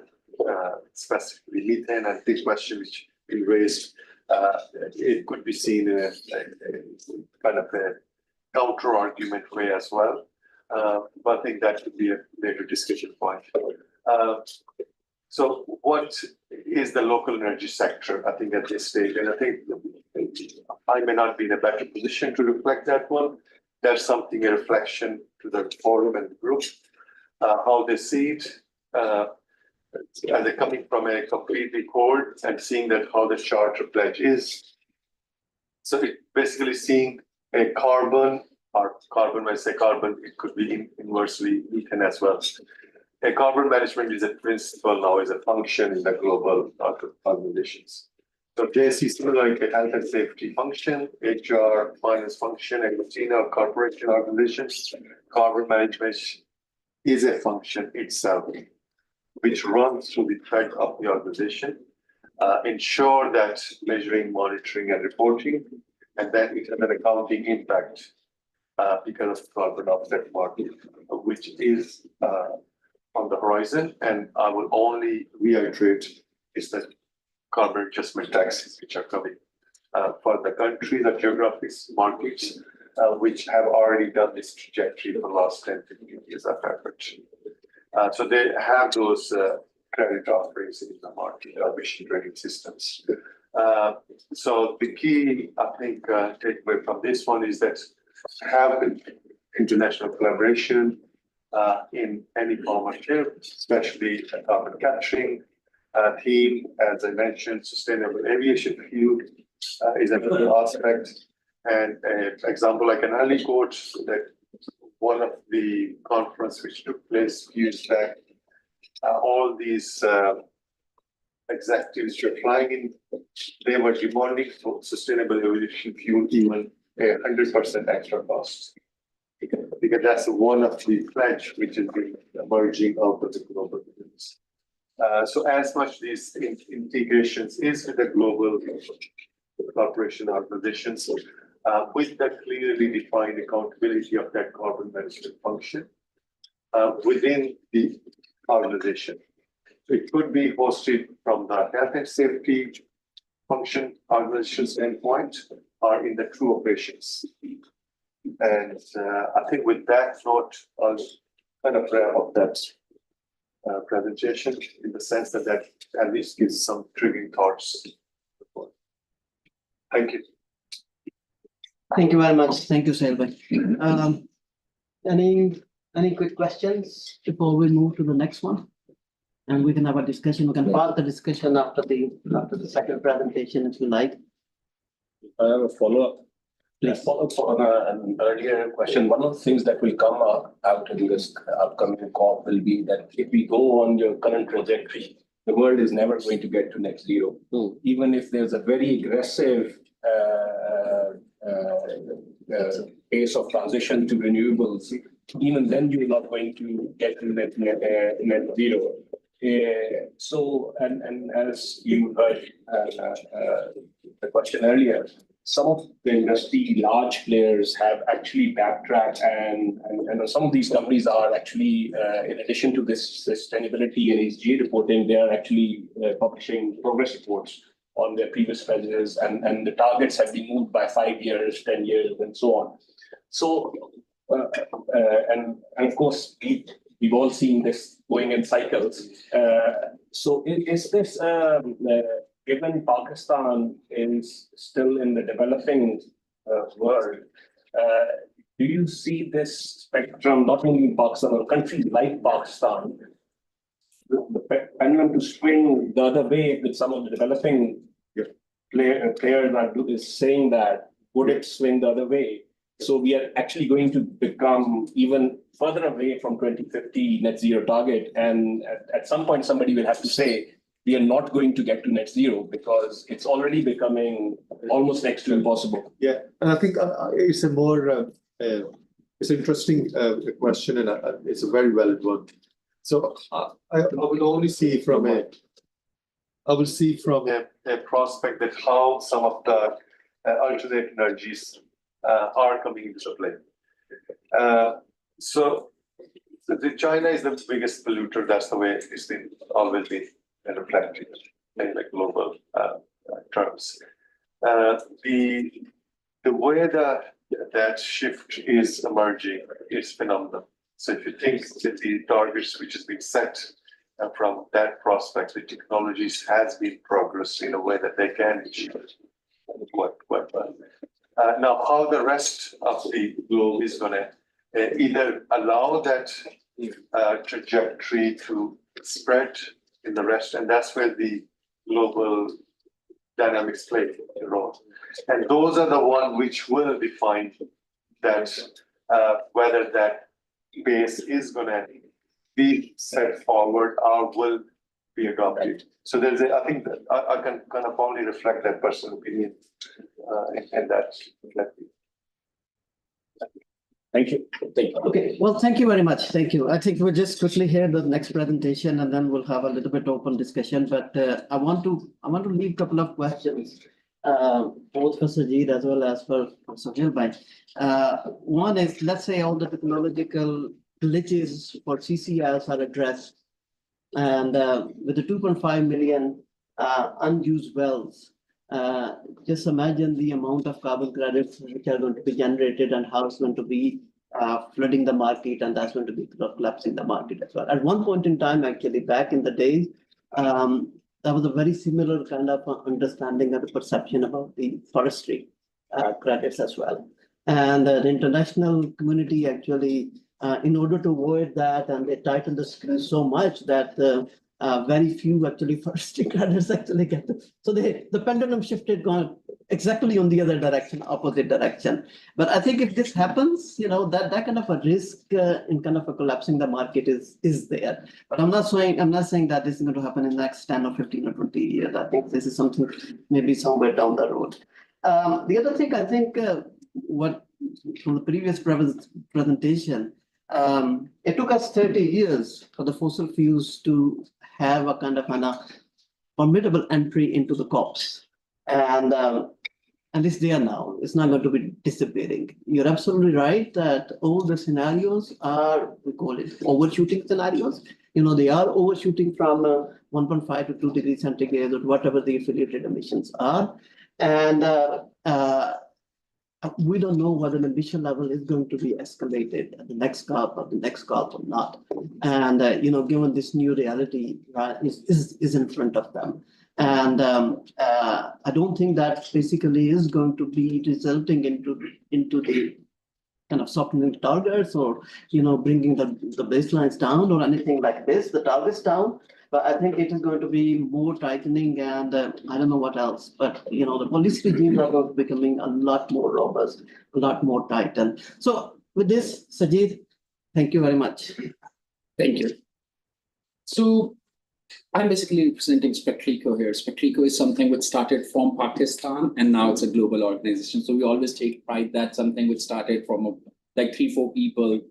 specifically methane, and this question which we raised, it could be seen in a kind of a counter argument way as well. But I think that could be a later discussion point. So what is the local energy sector, I think, at this stage? And I think I may not be in a better position to reflect that one. There's something, a reflection to the forum and the group, how they see it, and they're coming from a completely cold and seeing that how the charter pledge is. So it basically seeing a carbon, or carbon, when I say carbon, it could be inversely methane as well. A carbon management is a principle now, is a function in the global organizations. So JSC similar like a health and safety function, HR, finance function, and Latina corporation organizations. Carbon management is a function itself, which runs through the thread of the organization, ensure that measuring, monitoring, and reporting, and then it has an accounting impact because of carbon offset market, which is on the horizon. And I will only reiterate is that carbon adjustment taxes which are coming for the countries or geographies markets which have already done this trajectory for the last 10-15 years of effort. So they have those credit offerings in the market, emission trading systems. So the key, I think, takeaway from this one is that have international collaboration in any form of shape, especially carbon capturing theme. As I mentioned, sustainable aviation fuel is another aspect. And an example I can only quote that one of the conference which took place years back, all these executives were flying in, they were demanding for sustainable aviation fuel even 100% extra cost. Because that's one of the pledge which has been emerging out of the global business. So as much these integrations is with the global corporation organizations, with the clearly defined accountability of that carbon management function within the organization. So it could be hosted from the health and safety function organization standpoint or in the true operations. And I think with that note, I'll kind of wrap up that presentation in the sense that that at least gives some triggering thoughts. Thank you. Thank you very much. Thank you, Sailbhai. Any quick questions before we move to the next one? And we can have a discussion. We can park the discussion after the second presentation if you like. I have a follow-up. Please. Follow-up on an earlier question. One of the things that will come out in this upcoming COP will be that if we go on your current trajectory, the world is never going to get to net zero. Even if there's a very aggressive pace of transition to renewables, even then you're not going to get to net zero. So, and as you heard the question earlier, some of the industry large players have actually backtracked, and some of these companies are actually, in addition to this sustainability and ESG reporting, they are actually publishing progress reports on their previous pledges, and the targets have been moved by 5 years, 10 years, and so on. So, and of course, we've all seen this going in cycles. So is this, given Pakistan is still in the developing world, do you see this spectrum, not only in Pakistan, or countries like Pakistan, the pendulum to swing the other way with some of the developing players is saying that, would it swing the other way? So we are actually going to become even further away from 2050 net zero target. And at some point, somebody will have to say, we are not going to get to net zero because it's already becoming almost next to impossible. Yeah, and I think it's a more, it's an interesting question, and it's a very valid one. So I will only see from a prospect that how some of the alternate energies are coming into play. So China is the biggest polluter. That's the way it's been always been reflected in like global terms. The way that shift is emerging is phenomenal. So if you think that the targets which has been set from that prospect, the technologies has been progressed in a way that they can achieve it quite well. Now, how the rest of the globe is going to either allow that trajectory to spread in the rest, and that's where the global dynamics play a role. And those are the ones which will define that whether that base is going to be set forward or will be adopted. So there's I think that I can kind of only reflect that personal opinion in that. Thank you. Okay, well, thank you very much. Thank you. I think we'll just quickly hear the next presentation and then we'll have a little bit open discussion. But I want to leave a couple of questions both for Sajid as well as for Sohail Bhai. One is, let's say all the technological glitches for CCS are addressed. And with the 2.5 million unused wells, just imagine the amount of carbon credits which are going to be generated and how it's going to be flooding the market, and that's going to be collapsing the market as well. At one point in time, actually, back in the days, there was a very similar kind of understanding and perception about the forestry credits as well. And the international community actually, in order to avoid that, and they tightened the screw so much that very few actually forestry credits actually get it. So the pendulum shifted, gone exactly on the other direction, opposite direction. But I think if this happens, that kind of a risk in kind of a collapsing the market is there. But I'm not saying that this is going to happen in the next 10 or 15 or 20 years. I think this is something maybe somewhere down the road. The other thing I think what from the previous presentation, it took us 30 years for the fossil fuels to have a kind of a formidable entry into the COPs. And at least they are now. It's not going to be disappearing. You're absolutely right that all the scenarios are, we call it overshooting scenarios. They are overshooting from 1.5 to 2 degrees centigrade or whatever the affiliated emissions are. And we don't know whether the emission level is going to be escalated at the next COP or the next COP or not. And, given this new reality is in front of them. And I don't think that basically is going to be resulting into the kind of softening targets or, bringing the baselines down or anything like this, the targets down. But I think it is going to be more tightening and I don't know what else. But, the policy regimes are becoming a lot more robust, a lot more tightened. So with this, Sajid, thank you very much. Thank you. So I'm basically representing Spectrico here. Spectrico is something which started from Pakistan and now it's a global organization. So we always take pride that something which started from like 3-4 people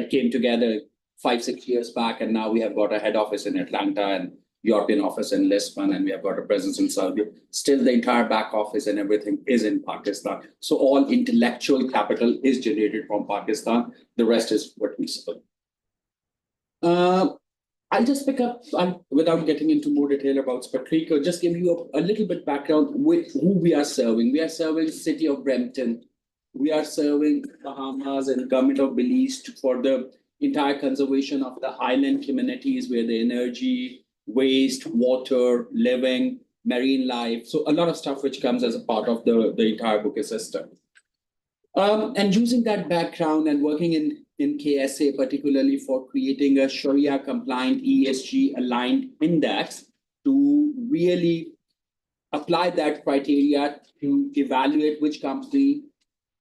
came together 5-6 years back, and now we have got a head office in Atlanta and European office in Lisbon, and we have got a presence in Saudi. Still, the entire back office and everything is in Pakistan. So all intellectual capital is generated from Pakistan. The rest is what we serve. I'll just pick up, without getting into more detail about Spectrico, just give you a little bit background with who we are serving. We are serving city of Brampton. We are serving Bahamas and government of Belize for the entire conservation of the island communities where the energy, waste, water, living, marine life. So a lot of stuff which comes as a part of the entire ecosystem. And using that background and working in KSA, particularly for creating a Sharia compliant ESG aligned index to really apply that criteria to evaluate which company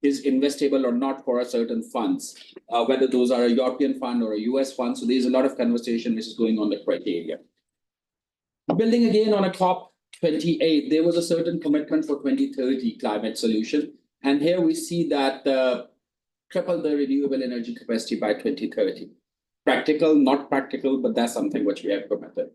is investable or not for a certain funds, whether those are a European fund or a US fund. So there's a lot of conversation which is going on the criteria. Building again on a COP28, there was a certain commitment for 2030 climate solution. And here we see that triple the renewable energy capacity by 2030. Practical, not practical, but that's something which we have committed.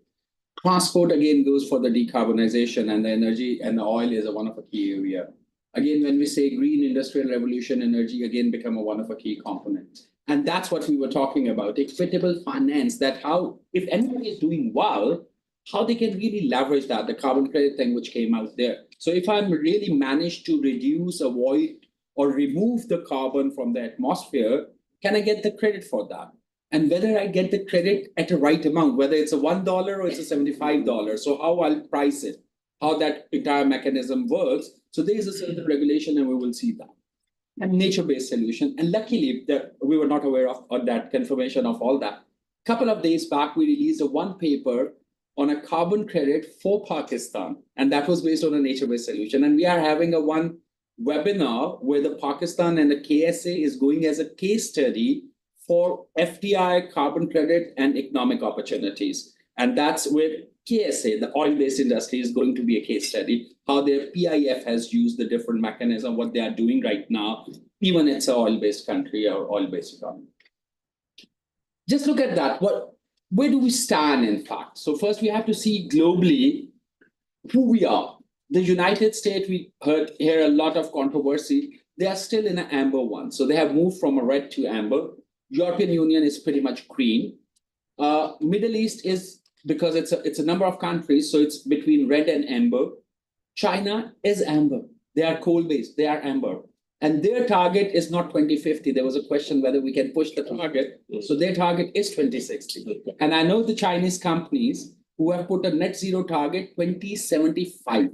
Transport again goes for the decarbonization, and the energy and the oil is one of a key area. Again, when we say green industrial revolution, energy again become one of a key component. And that's what we were talking about, equitable finance, that how, if anybody is doing well, how they can really leverage that, the carbon credit thing which came out there. So if I'm really managed to reduce, avoid, or remove the carbon from the atmosphere, can I get the credit for that? And whether I get the credit at a right amount, whether it's a $1 or it's a $75. So how I'll price it, how that entire mechanism works. So there is a certain regulation and we will see that. And nature-based solution. And luckily that we were not aware of that confirmation of all that. Couple of days back, we released a one paper on a carbon credit for Pakistan. And that was based on a nature-based solution. And we are having a one webinar where the Pakistan and the KSA is going as a case study for FDI, carbon credit, and economic opportunities. And that's where KSA, the oil-based industry, is going to be a case study, how their PIF has used the different mechanism, what they are doing right now, even it's an oil-based country or oil-based economy. Just look at that. Where do we stand, in fact? So first we have to see globally who we are. The United States, we hear a lot of controversy. They are still in an amber one. So they have moved from a red to amber. European Union is pretty much green. Middle East is, because it's a number of countries, so it's between red and amber. China is amber. They are coal-based, they are amber. And their target is not 2050. There was a question whether we can push the target. So their target is 2060. And I know the Chinese companies who have put a net zero target 2075.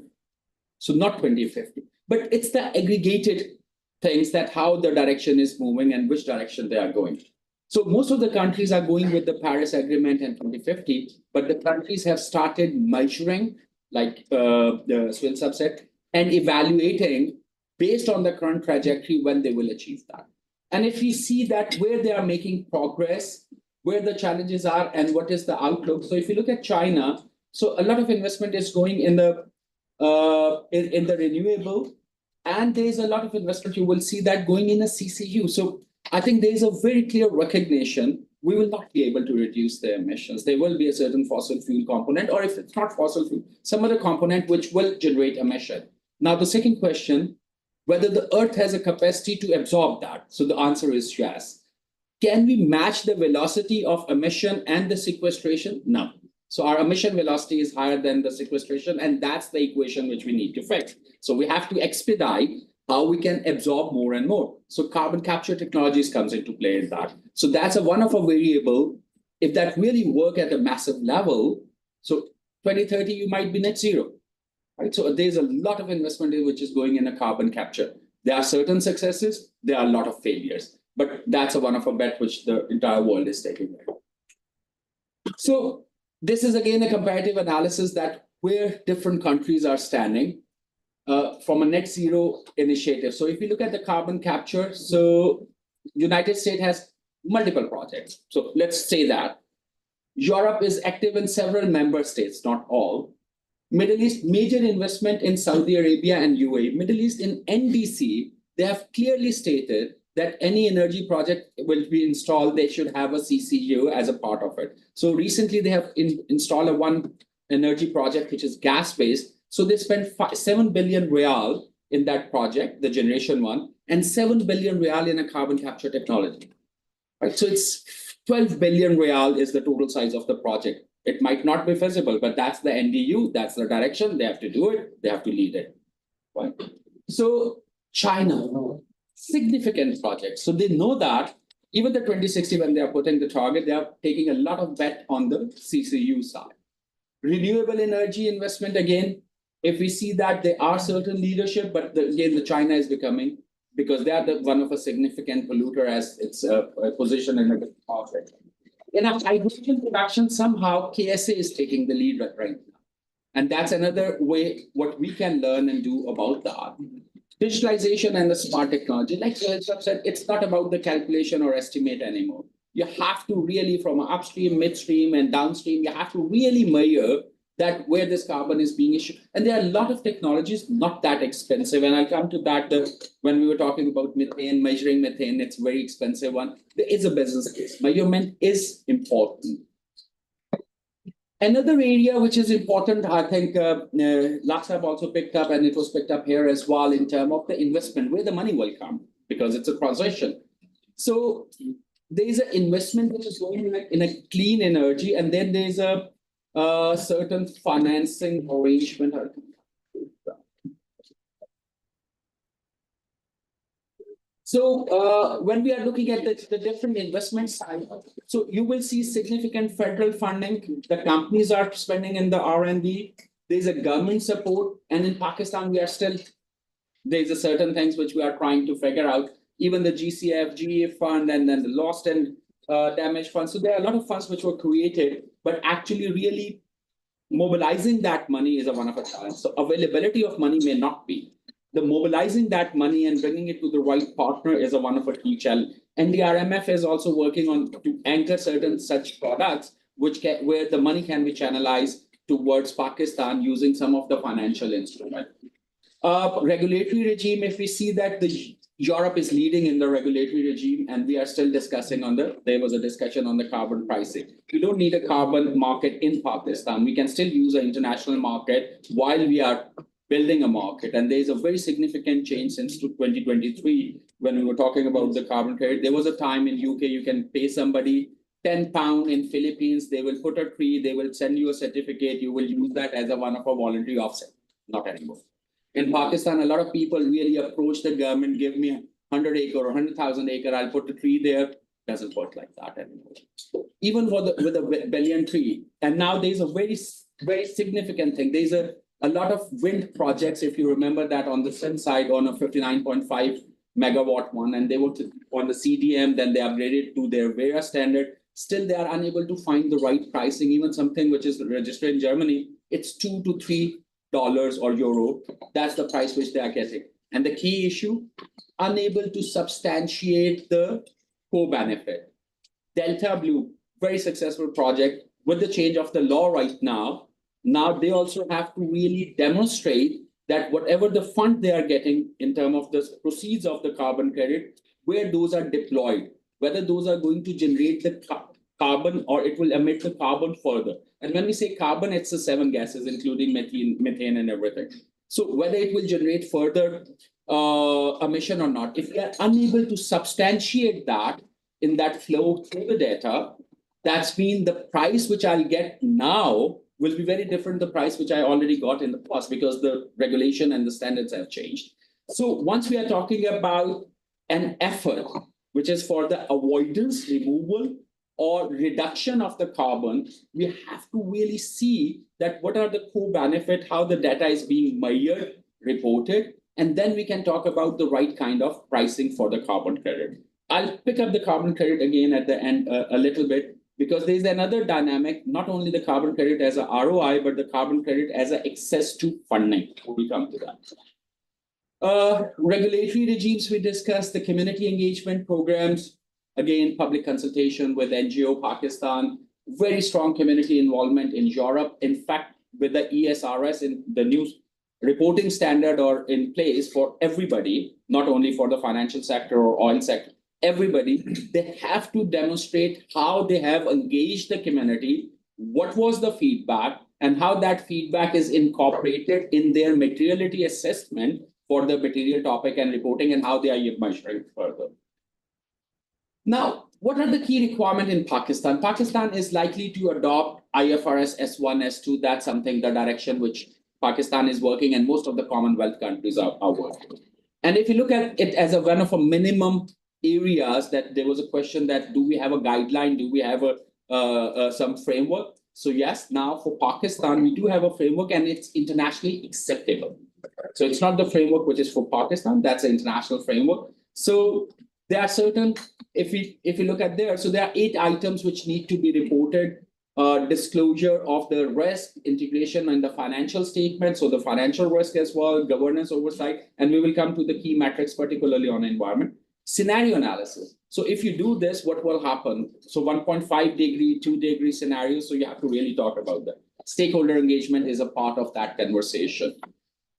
So not 2050. But it's the aggregated things that how the direction is moving and which direction they are going. So most of the countries are going with the Paris Agreement and 2050, but the countries have started measuring, like the Swin subset, and evaluating based on the current trajectory when they will achieve that. And if we see that where they are making progress, where the challenges are, and what is the outlook. So if you look at China, so a lot of investment is going in the renewable, and there's a lot of investment. You will see that going in a CCU. So I think there's a very clear recognition we will not be able to reduce the emissions. There will be a certain fossil fuel component, or if it's not fossil fuel, some other component which will generate emission. Now, the second question, whether the Earth has a capacity to absorb that. So the answer is yes. Can we match the velocity of emission and the sequestration? No. So our emission velocity is higher than the sequestration, and that's the equation which we need to fix. So we have to expedite how we can absorb more and more. So carbon capture technologies comes into play in that. So that's one of a variable. If that really work at a massive level, so 2030, you might be net zero, right? So there's a lot of investment which is going in a carbon capture. There are certain successes, there are a lot of failures, but that's one of a bet which the entire world is taking. So this is again a comparative analysis that where different countries are standing. From a net zero initiative. So if you look at the carbon capture, so United States has multiple projects. So let's say that. Europe is active in several member states, not all. Middle East, major investment in Saudi Arabia and UAE. Middle East in NDC, they have clearly stated that any energy project will be installed, they should have a CCU as a part of it. So recently they have installed one energy project, which is gas-based. So they spent 7 billion real in that project, the generation one, and 7 billion real in a carbon capture technology. Right? So it's 12 billion real is the total size of the project. It might not be feasible, but that's the NDU, that's the direction. They have to do it, they have to lead it. Right? So China, significant projects. So they know that even the 2060, when they are putting the target, they are taking a lot of bet on the CCU side. Renewable energy investment, again, if we see that there are certain leadership, but again, the China is becoming, because they are one of a significant polluter as its position in the market. In a hydrogen production, somehow KSA is taking the lead right now. And that's another way what we can learn and do about that. Digitalization and the smart technology, like Sir said, it's not about the calculation or estimate anymore. You have to really, from upstream, midstream, and downstream, you have to really measure that where this carbon is being issued. And there are a lot of technologies not that expensive. And I'll come to that when we were talking about methane, measuring methane, it's a very expensive one. There is a business case. Measurement is important. Another area which is important, I think Laksab also picked up, and it was picked up here as well in terms of the investment, where the money will come, because it's a transition. So there is an investment which is going in a clean energy, and then there's a certain financing arrangement. So when we are looking at the different investment side, so you will see significant federal funding. The companies are spending in the R&D. There's a government support, and in Pakistan we are still, there's a certain things which we are trying to figure out. Even the GCF, GE fund, and then the lost and damaged fund. So there are a lot of funds which were created, but actually really mobilizing that money is one of a challenge. So availability of money may not be. The mobilizing that money and bringing it to the right partner is a one of a key challenge. And the RMF is also working on to anchor certain such products where the money can be channelized towards Pakistan using some of the financial instruments. Regulatory regime, if we see that Europe is leading in the regulatory regime, and we are still discussing there was a discussion on the carbon pricing. We don't need a carbon market in Pakistan. We can still use an international market while we are building a market. And there's a very significant change since 2023 when we were talking about the carbon credit. There was a time in UK you can pay somebody £10 in Philippines, they will put a tree, they will send you a certificate, you will use that as one of a voluntary offset. Not anymore. In Pakistan, a lot of people really approach the government, give me 100 acre or 100,000 acre, I'll put a tree there. Doesn't work like that anymore. Even with a billion tree. And now there's a very significant thing. There's a lot of wind projects, if you remember that on the sun side on a 59.5 megawatt one, and they were on the CDM, then they upgraded to their VERA standard. Still, they are unable to find the right pricing. Even something which is registered in Germany, it's $2 to $3 or euro. That's the price which they are getting. And the key issue, unable to substantiate the co-benefit. Delta Blue, very successful project. With the change of the law right now they also have to really demonstrate that whatever the fund they are getting in terms of the proceeds of the carbon credit, where those are deployed, whether those are going to generate the carbon or it will emit the carbon further. And when we say carbon, it's the 7 gases, including methane and everything. So whether it will generate further emission or not, if we are unable to substantiate that in that flow through the data, that's mean the price which I'll get now will be very different the price which I already got in the past, because the regulation and the standards have changed. So once we are talking about an effort which is for the avoidance, removal, or reduction of the carbon, we have to really see that what are the co-benefit, how the data is being measured, reported, and then we can talk about the right kind of pricing for the carbon credit. I'll pick up the carbon credit again at the end a little bit, because there's another dynamic, not only the carbon credit as a ROI, but the carbon credit as an access to funding. We'll come to that. Regulatory regimes we discussed, the community engagement programs, again, public consultation with NGO Pakistan, very strong community involvement in Europe. In fact, with the ESRS in the new reporting standard or in place for everybody, not only for the financial sector or oil sector, everybody, they have to demonstrate how they have engaged the community, what was the feedback, and how that feedback is incorporated in their materiality assessment for the material topic and reporting, and how they are measuring further. Now, what are the key requirements in Pakistan? Pakistan is likely to adopt IFRS S1, S2. That's something, the direction which Pakistan is working, and most of the Commonwealth countries are working. And if you look at it as one of a minimum areas, that there was a question that do we have a guideline, do we have some framework? So yes, now for Pakistan, we do have a framework, and it's internationally acceptable. So it's not the framework which is for Pakistan, that's an international framework. So there are certain, if we look at there, so there are 8 items which need to be reported. Disclosure of the risk, integration and the financial statement, so the financial risk as well, governance oversight, and we will come to the key metrics, particularly on environment. Scenario analysis. So if you do this, what will happen? So 1.5 degree, 2 degree scenarios, so you have to really talk about that. Stakeholder engagement is a part of that conversation.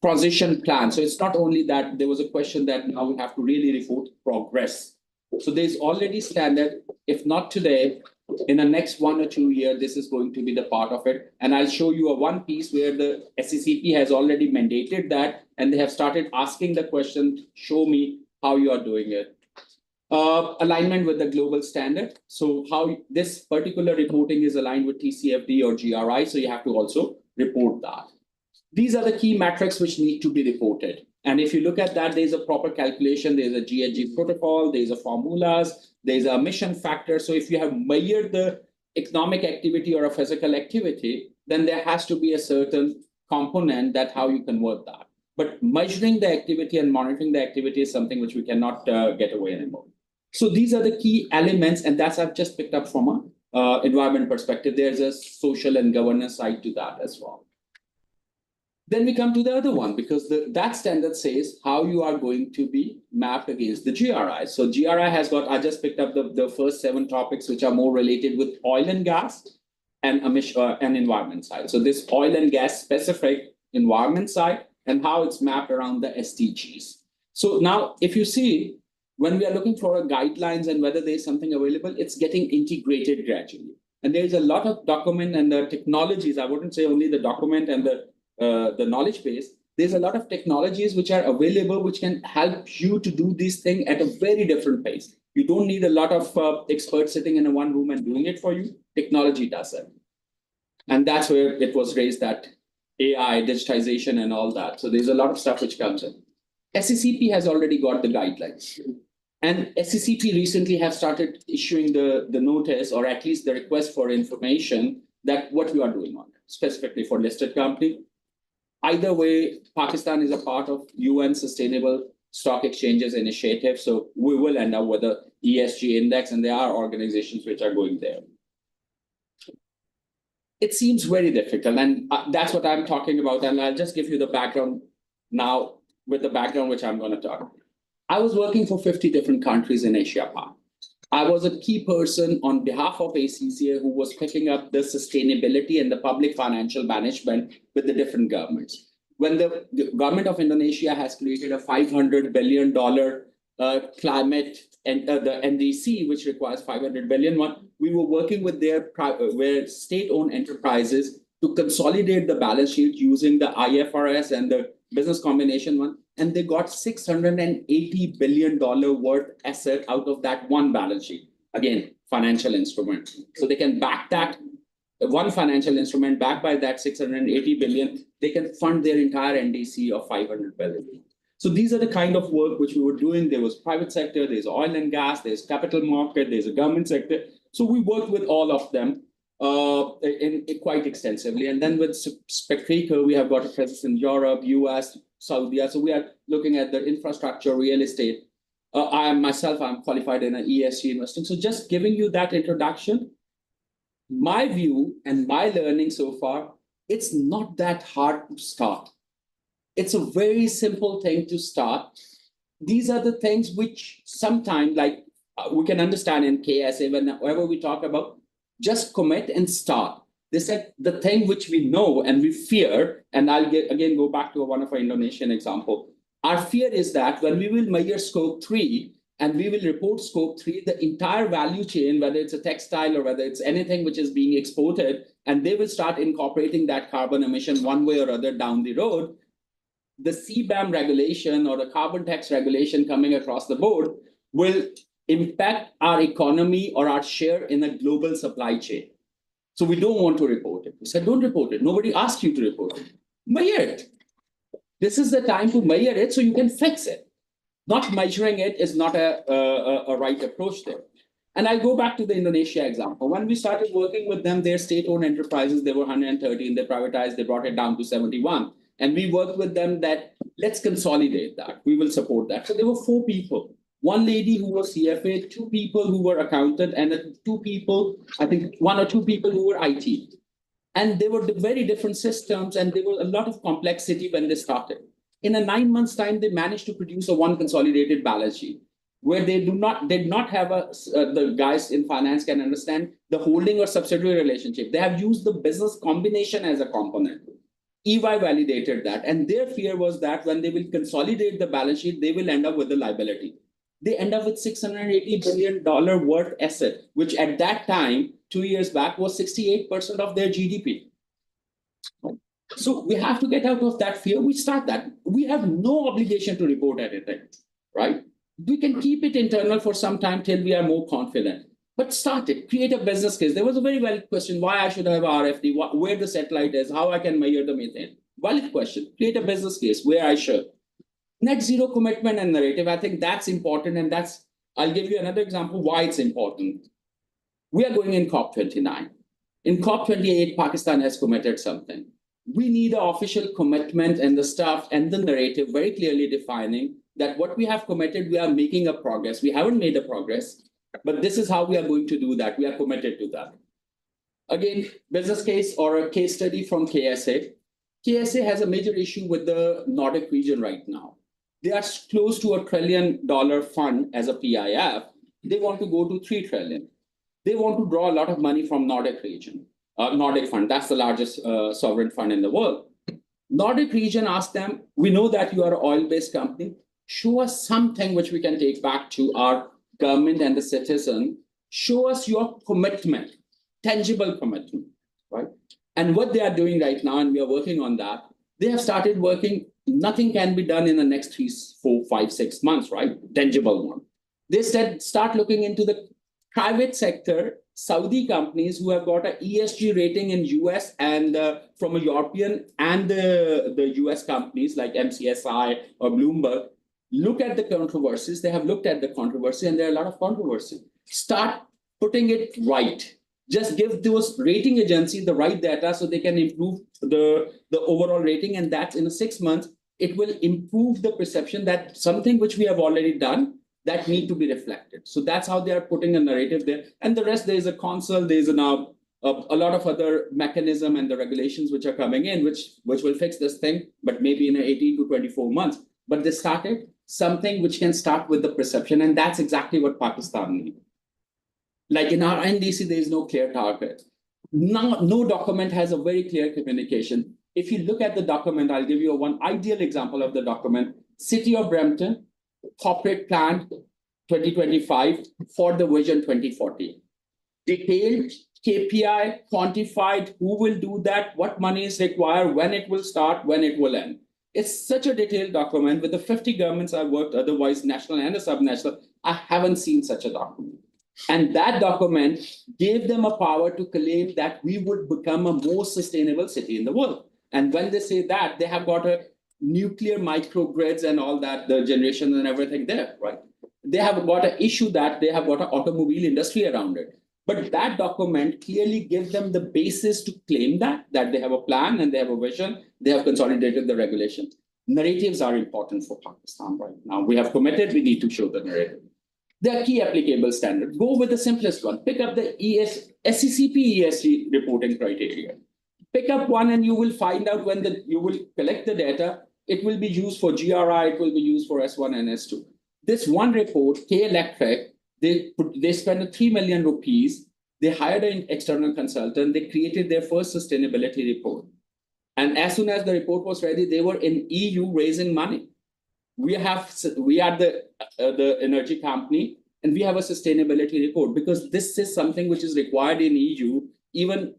Transition plan. So it's not only that, there was a question that now we have to really report progress. So there's already standard, if not today, in the next 1 or 2 years, this is going to be the part of it. And I'll show you one piece where the SCCP has already mandated that, and they have started asking the question, show me how you are doing it. Alignment with the global standard. So how this particular reporting is aligned with TCFD or GRI. So you have to also report that. These are the key metrics which need to be reported. And if you look at that, there's a proper calculation, there's a GHG protocol, there's a formulas, there's a emission factor. So if you have measured the economic activity or a physical activity, then there has to be a certain component that how you convert that. But measuring the activity and monitoring the activity is something which we cannot get away anymore. So these are the key elements, and that's I've just picked up from an environment perspective. There's a social and governance side to that as well. Then we come to the other one, because that standard says how you are going to be mapped against the GRI. So GRI has got, I just picked up the first 7 topics which are more related with oil and gas and environment side. So this oil and gas specific environment side and how it's mapped around the SDGs. So now if you see, when we are looking for guidelines and whether there's something available, it's getting integrated gradually. And there's a lot of document and the technologies, I wouldn't say only the document and the knowledge base, There's a lot of technologies which are available, which can help you to do this thing at a very different pace. You don't need a lot of experts sitting in one room and doing it for you. Technology does it. And that's where it was raised, that AI, digitization and all that. So there's a lot of stuff which comes in. SECP has already got the guidelines. And SECP recently have started issuing the notice, or at least the request for information, that what you are doing on it, specifically for listed company. Either way, Pakistan is a part of UN Sustainable Stock Exchanges Initiative. So we will end up with a ESG index, and there are organizations which are going there. It seems very difficult, and that's what I'm talking about. And I'll just give you the background now, with the background which I'm going to talk. I was working for 50 different countries in Asia Pac. I was a key person on behalf of ACCA who was picking up the sustainability and the public financial management with the different governments. When the government of Indonesia has created a $500 billion climate and the NDC, which requires 500 billion one, we were working with their state-owned enterprises to consolidate the balance sheet using the IFRS and the business combination one, and they got $680 billion worth asset out of that one balance sheet. Again, financial instrument. So they can back that one financial instrument backed by that 680 billion, they can fund their entire NDC of 500 billion. So these are the kind of work which we were doing. There was private sector, there's oil and gas, there's capital market, there's a government sector. So we worked with all of them in quite extensively. And then with SpecReco, we have got a presence in Europe, US, Saudi. So we are looking at the infrastructure, real estate. I'm qualified in an ESG investing. So just giving you that introduction, my view and my learning so far, it's not that hard to start. It's a very simple thing to start. These are the things which sometimes, like we can understand in KSA, whenever we talk about just commit and start. They said the thing which we know and we fear, and I'll again go back to one of our Indonesian example. Our fear is that when we will measure scope 3 and we will report scope 3, the entire value chain, whether it's a textile or whether it's anything which is being exported, and they will start incorporating that carbon emission one way or other down the road, the CBAM regulation or the carbon tax regulation coming across the board will impact our economy or our share in a global supply chain. So we don't want to report it. We said, don't report it. Nobody asked you to report it. Measure it. This is the time to measure it so you can fix it. Not measuring it is not a right approach there. And I go back to the Indonesia example. When we started working with them, their state-owned enterprises, they were 113, they privatized, they brought it down to 71. And we worked with them that let's consolidate that. We will support that. So there were 4 people. One lady who was CFA, 2 people who were accountant, and 2 people, I think 1 or 2 people who were IT. And they were very different systems, and there was a lot of complexity when they started. In a 9 months' time, they managed to produce a one consolidated balance sheet, where they did not have the guys in finance can understand the holding or subsidiary relationship. They have used the business combination as a component. EY validated that, and their fear was that when they will consolidate the balance sheet, they will end up with the liability. They end up with $680 billion worth asset, which at that time, 2 years back, was 68% of their GDP. So we have to get out of that fear. We start that. We have no obligation to report anything, right? We can keep it internal for some time till we are more confident. But start it, create a business case. There was a very valid question, why I should have RFD, where the satellite is, how I can measure the methane. Valid question, create a business case where I should. Net zero commitment and narrative, I think that's important, and I'll give you another example why it's important. We are going in COP29. In COP28, Pakistan has committed something. We need an official commitment and the stuff and the narrative very clearly defining that what we have committed, we are making a progress. We haven't made a progress, but this is how we are going to do that. We are committed to that. Again, business case or a case study from KSA. KSA has a major issue with the Nordic region right now. They are close to $1 trillion fund as a PIF. They want to go to 3 trillion. They want to draw a lot of money from Nordic region. Nordic fund, that's the largest sovereign fund in the world. Nordic region asked them, we know that you are an oil-based company. Show us something which we can take back to our government and the citizen. Show us your commitment, tangible commitment, right? And what they are doing right now, and we are working on that, They have started working. Nothing can be done in the next 3, 4, 5, 6 months, right? Tangible one. They said, start looking into the private sector, Saudi companies who have got an ESG rating in US and from a European and the US companies like MCSI or Bloomberg. Look at the controversies. They have looked at the controversy and there are a lot of controversy. Start putting it right. Just give those rating agencies the right data so they can improve the overall rating. And that's in 6 months, it will improve the perception that something which we have already done that need to be reflected. So that's how they are putting a narrative there. And the rest, there is a council, there is now a lot of other mechanism and the regulations which are coming in, which will fix this thing, but maybe in 18 to 24 months. But they started something which can start with the perception. And that's exactly what Pakistan needs. Like in our NDC, there is no clear target. No document has a very clear communication. If you look at the document, I'll give you one ideal example of the document. City of Brampton, corporate plan 2025 for the vision 2040. Detailed KPI, quantified, who will do that, what money is required, when it will start, when it will end. It's such a detailed document. With the 50 governments I've worked, otherwise national and subnational, I haven't seen such a document. And that document gave them a power to claim that we would become a more sustainable city in the world. And when they say that, they have got a nuclear microgrids and all that, the generation and everything there, right? They have got an issue that they have got an automobile industry around it. But that document clearly gives them the basis to claim that they have a plan and they have a vision, they have consolidated the regulations. Narratives are important for Pakistan right now. We have committed, we need to show the narrative. There are key applicable standards. Go with the simplest one. Pick up the SCCP ESG reporting criteria. Pick up one and you will find out when you will collect the data, it will be used for GRI, it will be used for S1 and S2. This one report, K Electric, they spent 3 million rupees. They hired an external consultant. They created their first sustainability report. And as soon as the report was ready, they were in EU raising money. We are the energy company, and we have a sustainability report because this is something which is required in EU. Even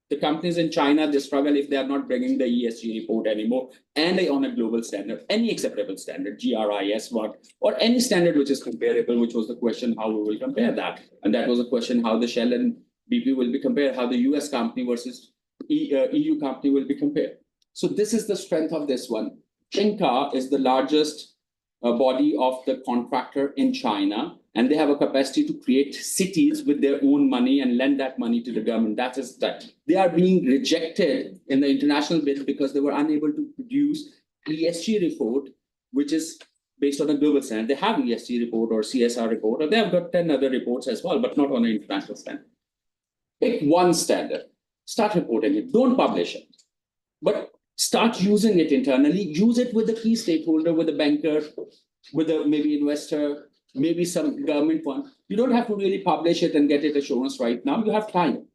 the companies in China, they struggle if they are not bringing the ESG report anymore, and on a global standard, any acceptable standard, GRI, S1, or any standard which is comparable, which was the question, how we will compare that. And that was a question, how the Shell and BP will be compared, how the US company versus EU company will be compared. So this is the strength of this one. Inca is the largest body of the contractor in China, and they have a capacity to create cities with their own money and lend that money to the government. That is that. They are being rejected in the international bid because they were unable to produce ESG report, which is based on a global standard. They have ESG report or CSR report, or they have got 10 other reports as well, but not on an international standard. Pick one standard, start reporting it, don't publish it, but start using it internally, use it with the key stakeholder, with the banker, with a maybe investor, maybe some government one. You don't have to really publish it and get it assurance right now. You have time.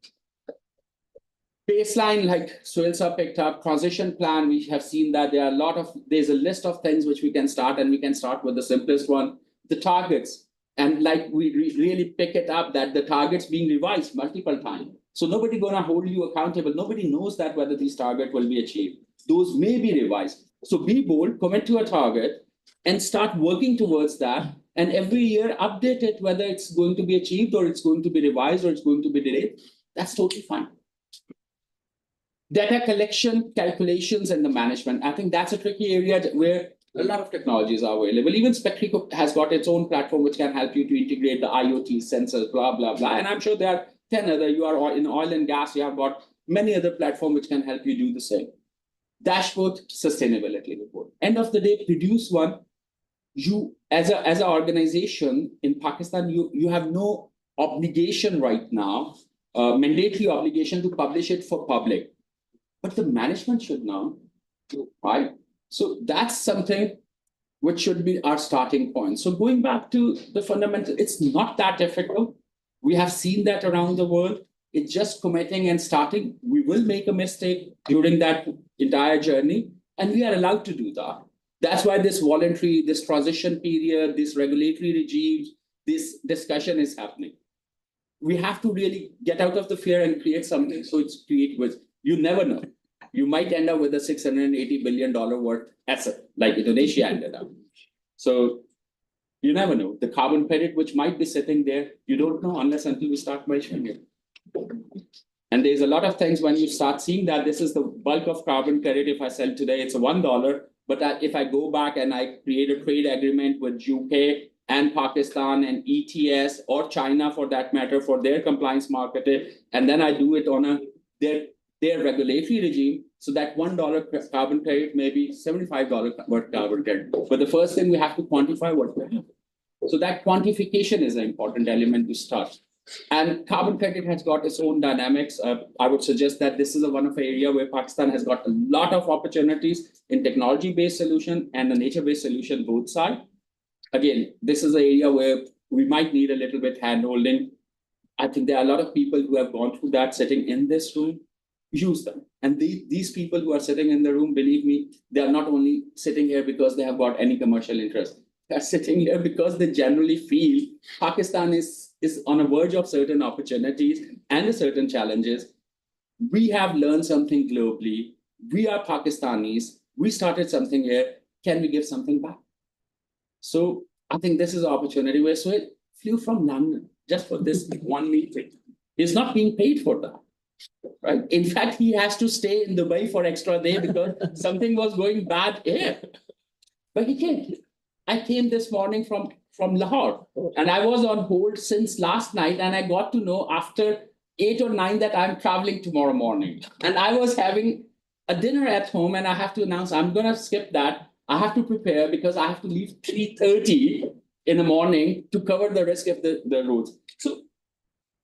Baseline, like Suhail picked up, transition plan, we have seen that there's a list of things which we can start, and we can start with the simplest one, the targets. And like we really pick it up that the targets being revised multiple times. So nobody gonna hold you accountable. Nobody knows that whether these targets will be achieved. Those may be revised. So be bold, commit to a target, and start working towards that. And every year update it, whether it's going to be achieved or it's going to be revised or it's going to be delayed. That's totally fine. Data collection, calculations, and the management. I think that's a tricky area where a lot of technologies are available. Even SpecReco has got its own platform which can help you to integrate the IoT sensors, blah, blah, blah. And I'm sure there are 10 other, you are in oil and gas, you have got many other platforms which can help you do the same. Dashboard, sustainability report. End of the day, produce one. You, as an organization in Pakistan, you have no obligation right now, mandatory obligation to publish it for public. But the management should know, right? So that's something which should be our starting point. So going back to the fundamental, it's not that difficult. We have seen that around the world. It's just committing and starting. We will make a mistake during that entire journey, and we are allowed to do that. That's why this voluntary, this transition period, this regulatory regimes, this discussion is happening. We have to really get out of the fear and create something so it's creative. You never know. you might end up with a $680 billion worth asset, like Indonesia ended up. So you never know. The carbon credit, which might be sitting there, you don't know unless until we start measuring it. And there's a lot of things when you start seeing that this is the bulk of carbon credit. If I sell today, it's a $1. But if I go back and I create a trade agreement with UK and Pakistan and ETS or China for that matter for their compliance marketing, and then I do it on their regulatory regime, so that $1 carbon credit may be $75 worth carbon credit. But the first thing we have to quantify what we have. So that quantification is an important element to start. And carbon credit has got its own dynamics. I would suggest that this is one of the area where Pakistan has got a lot of opportunities in technology-based solution and the nature-based solution, both sides. Again, this is an area where we might need a little bit hand-holding. I think there are a lot of people who have gone through that sitting in this room. Use them. And these people who are sitting in the room, believe me, they are not only sitting here because they have got any commercial interest. They're sitting here because they generally feel Pakistan is on a verge of certain opportunities and certain challenges. We have learned something globally. We are Pakistanis. We started something here. Can we give something back? So I think this is an opportunity where Suhail flew from London just for this one meeting. He's not being paid for that. Right. In fact, he has to stay in Dubai for extra day because something was going bad here. But he came. I came this morning from Lahore, and I was on hold since last night, and I got to know after 8 or 9 that I'm traveling tomorrow morning. And I was having a dinner at home, and I have to announce I'm going to skip that. I have to prepare because I have to leave 3:30 in the morning to cover the risk of the roads. So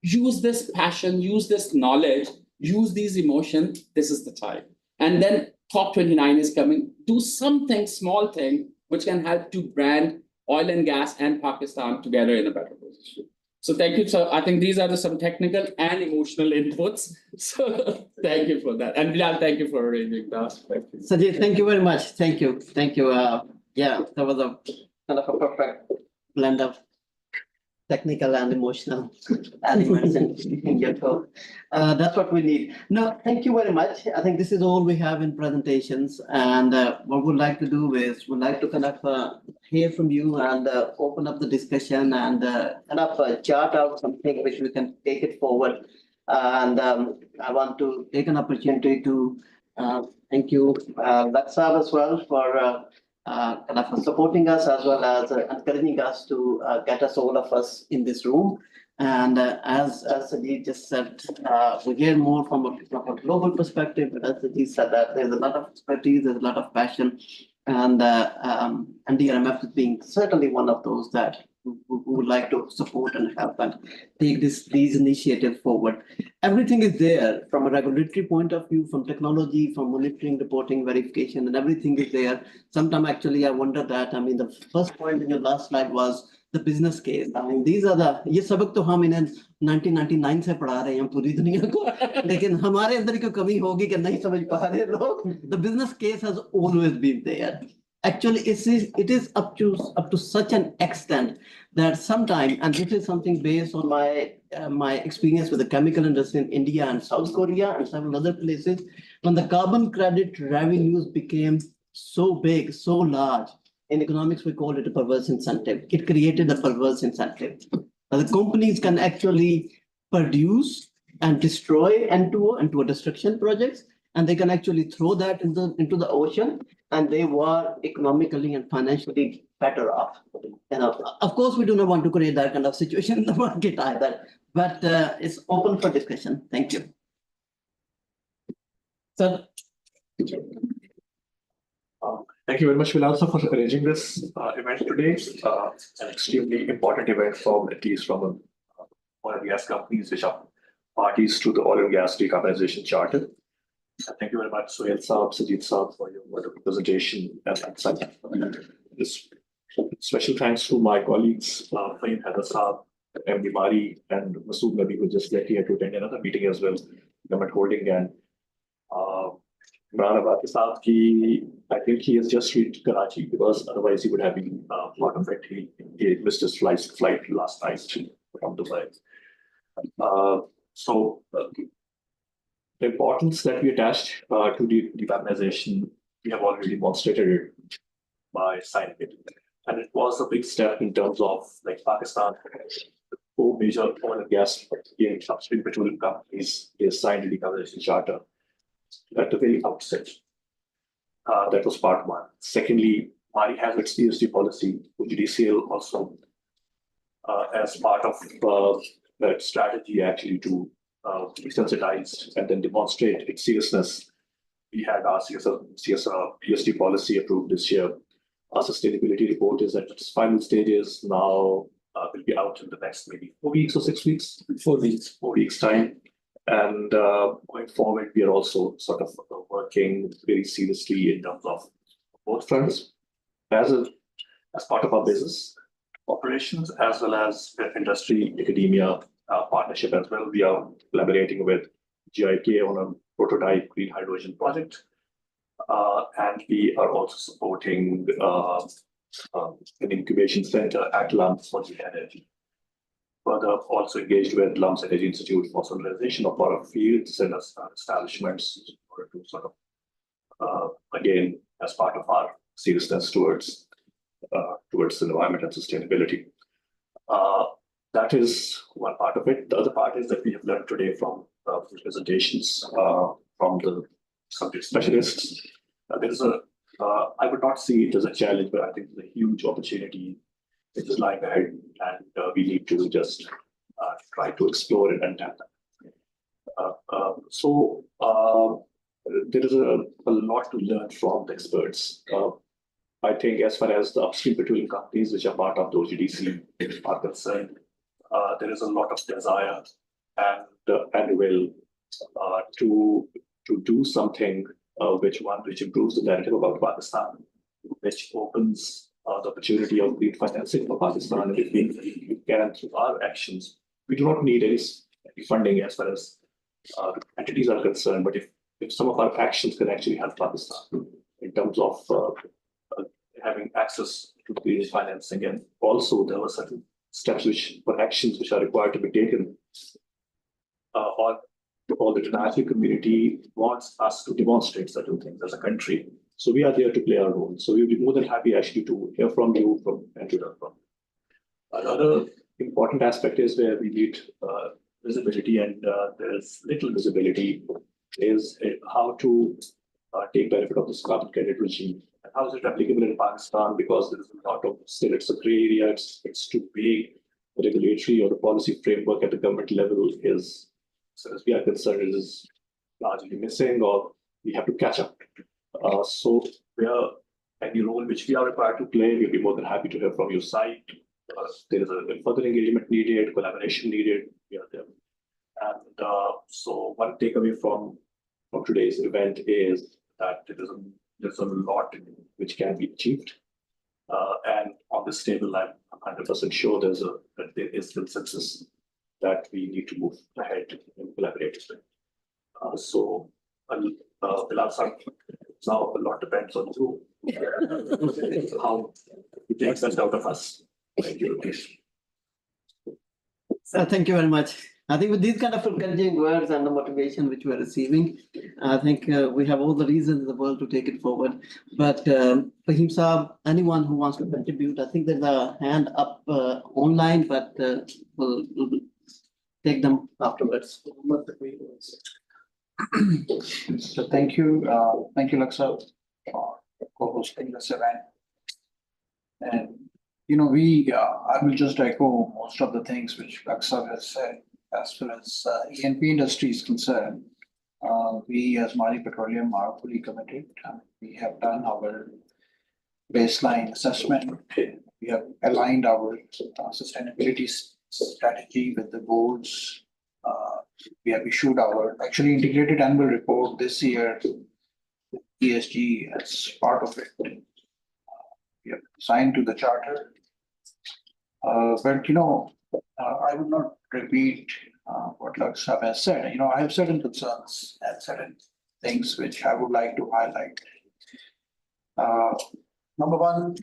use this passion, use this knowledge, use these emotions. This is the time. And then COP29 is coming. Do something, small thing, which can help to brand oil and gas and Pakistan together in a better position. So thank you. So I think these are some technical and emotional inputs. So thank you for that. And Bilal, thank you for arranging that. Sajid, thank you very much. Thank you. Thank you. Yeah, that was a kind of a perfect blend of technical and emotional elements in your talk. That's what we need. No, thank you very much. I think this is all we have in presentations. And what we'd like to do is we'd like to kind of hear from you and open up the discussion and kind of chart out something which we can take it forward. And I want to take an opportunity to thank you, Laksab, as well for kind of supporting us as well as encouraging us to get us all of us in this room. And as Sajid just said, we hear more from a global perspective. As Sajid said, that there's a lot of expertise, there's a lot of passion, and DRMF is being certainly one of those that who would like to support and help and take these initiatives forward. Everything is there from a regulatory point of view, from technology, from monitoring, reporting, verification, and everything is there. Sometimes actually I wonder that, I mean, the first point in your last slide was the business case. I mean, these are the, ये सबक तो हम इन्हें 1999 से पढ़ा रहे हैं पूरी दुनिया को, लेकिन हमारे अंदर की कमी होगी कि नहीं समझ पा रहे लोग. The business case has always been there. Actually, it is up to such an extent that sometimes, and this is something based on my experience with the chemical industry in India and South Korea and several other places, when the carbon credit revenues became so big, so large, in economics we call it a perverse incentive. It created a perverse incentive. The companies can actually produce and destroy N2O destruction projects, and they can actually throw that into the ocean, and they were economically and financially better off. Of course, we do not want to create that kind of situation in the market either, but it's open for discussion. Thank you. Sir. Thank you very much, Bilal, for arranging this event today. An extremely important event from at least from oil and gas companies which are parties to the Oil and Gas Decarbonization Charter. Thank you very much, Suhail Saab, Sajid Saab, for your wonderful presentation and insight. This special thanks to my colleagues, Fahim Haider Saab, MD Mari, and Masood Nabi, who just left here to attend another meeting as well, Government Holding, and Imran Abadi Saab, I think he has just reached Karachi because otherwise he would have been part of it. He missed his flight last night from Dubai. the importance that we attached to the decarbonization, we have already demonstrated it by signing it. And it was a big step in terms of like Pakistan, four major oil and gas upstream petroleum companies, they signed the decarbonization charter at the very outset. That was part one. Secondly, Mali has its ESG policy, GDCL also, as part of that strategy actually to be sensitized and then demonstrate its seriousness. We had our CSR ESG policy approved this year. Our sustainability report is at its final stages now. Will be out in the next maybe 4 weeks or 6 weeks. 4 weeks. 4 weeks time. And going forward, we are also sort of working very seriously in terms of both fronts, as part of our business operations, as well as industry, academia partnership as well. We are collaborating with GIK on a prototype green hydrogen project. And we are also supporting an incubation center at LUMS for green energy. Further, also engaged with LUMS Energy Institute for solarization of our fields and establishments in order to sort of, again, as part of our seriousness towards the environment and sustainability. That is one part of it. The other part is that we have learned today from presentations from the subject specialists. I would not see it as a challenge, but I think there's a huge opportunity which is lying ahead, and we need to just try to explore it and tap that. So there is a lot to learn from the experts. I think as far as the upstream petroleum companies which are part of the OGDC are concerned, there is a lot of desire and will to do something which improves the narrative about Pakistan, which opens the opportunity of green financing for Pakistan. And if we can, through our actions, we do not need any funding as far as entities are concerned. But if some of our actions can actually help Pakistan in terms of having access to green financing, and also there were certain steps or actions which are required to be taken, or the international community wants us to demonstrate certain things as a country. So we are there to play our role. So we'll be more than happy actually to hear from you and to learn from. Another important aspect is where we need visibility, and there's little visibility, is how to take benefit of this carbon credit regime. And how is it applicable in Pakistan? Because there is a lot of, still it's a gray area, it's too big. The regulatory or the policy framework at the government level is, so as we are concerned, it is largely missing, or we have to catch up. So any role which we are required to play, we'll be more than happy to hear from your side. There is a further engagement needed, collaboration needed. We are there. And so one takeaway from today's event is that there's a lot which can be achieved. And on this table, I'm 100% sure that there is consensus that we need to move ahead and collaborate. So, Bilal sir, now a lot depends on you. How he takes that out of us. Thank you. Thank you very much. I think with these kind of encouraging words and the motivation which we're receiving, I think we have all the reasons in the world to take it forward. But Fahim Saab, anyone who wants to contribute, I think there's a hand up online, but we'll take them afterwards. So thank you, Laksa, for co-hosting this event. And I will just echo most of the things which Laksa has said. As far as E&P industry is concerned, we as Mali Petroleum are fully committed. We have done our baseline assessment. We have aligned our sustainability strategy with the boards. We have issued our actually integrated annual report this year, ESG as part of it. We have signed to the charter. But I would not repeat what Laksa has said. I have certain concerns and certain things which I would like to highlight. Number one,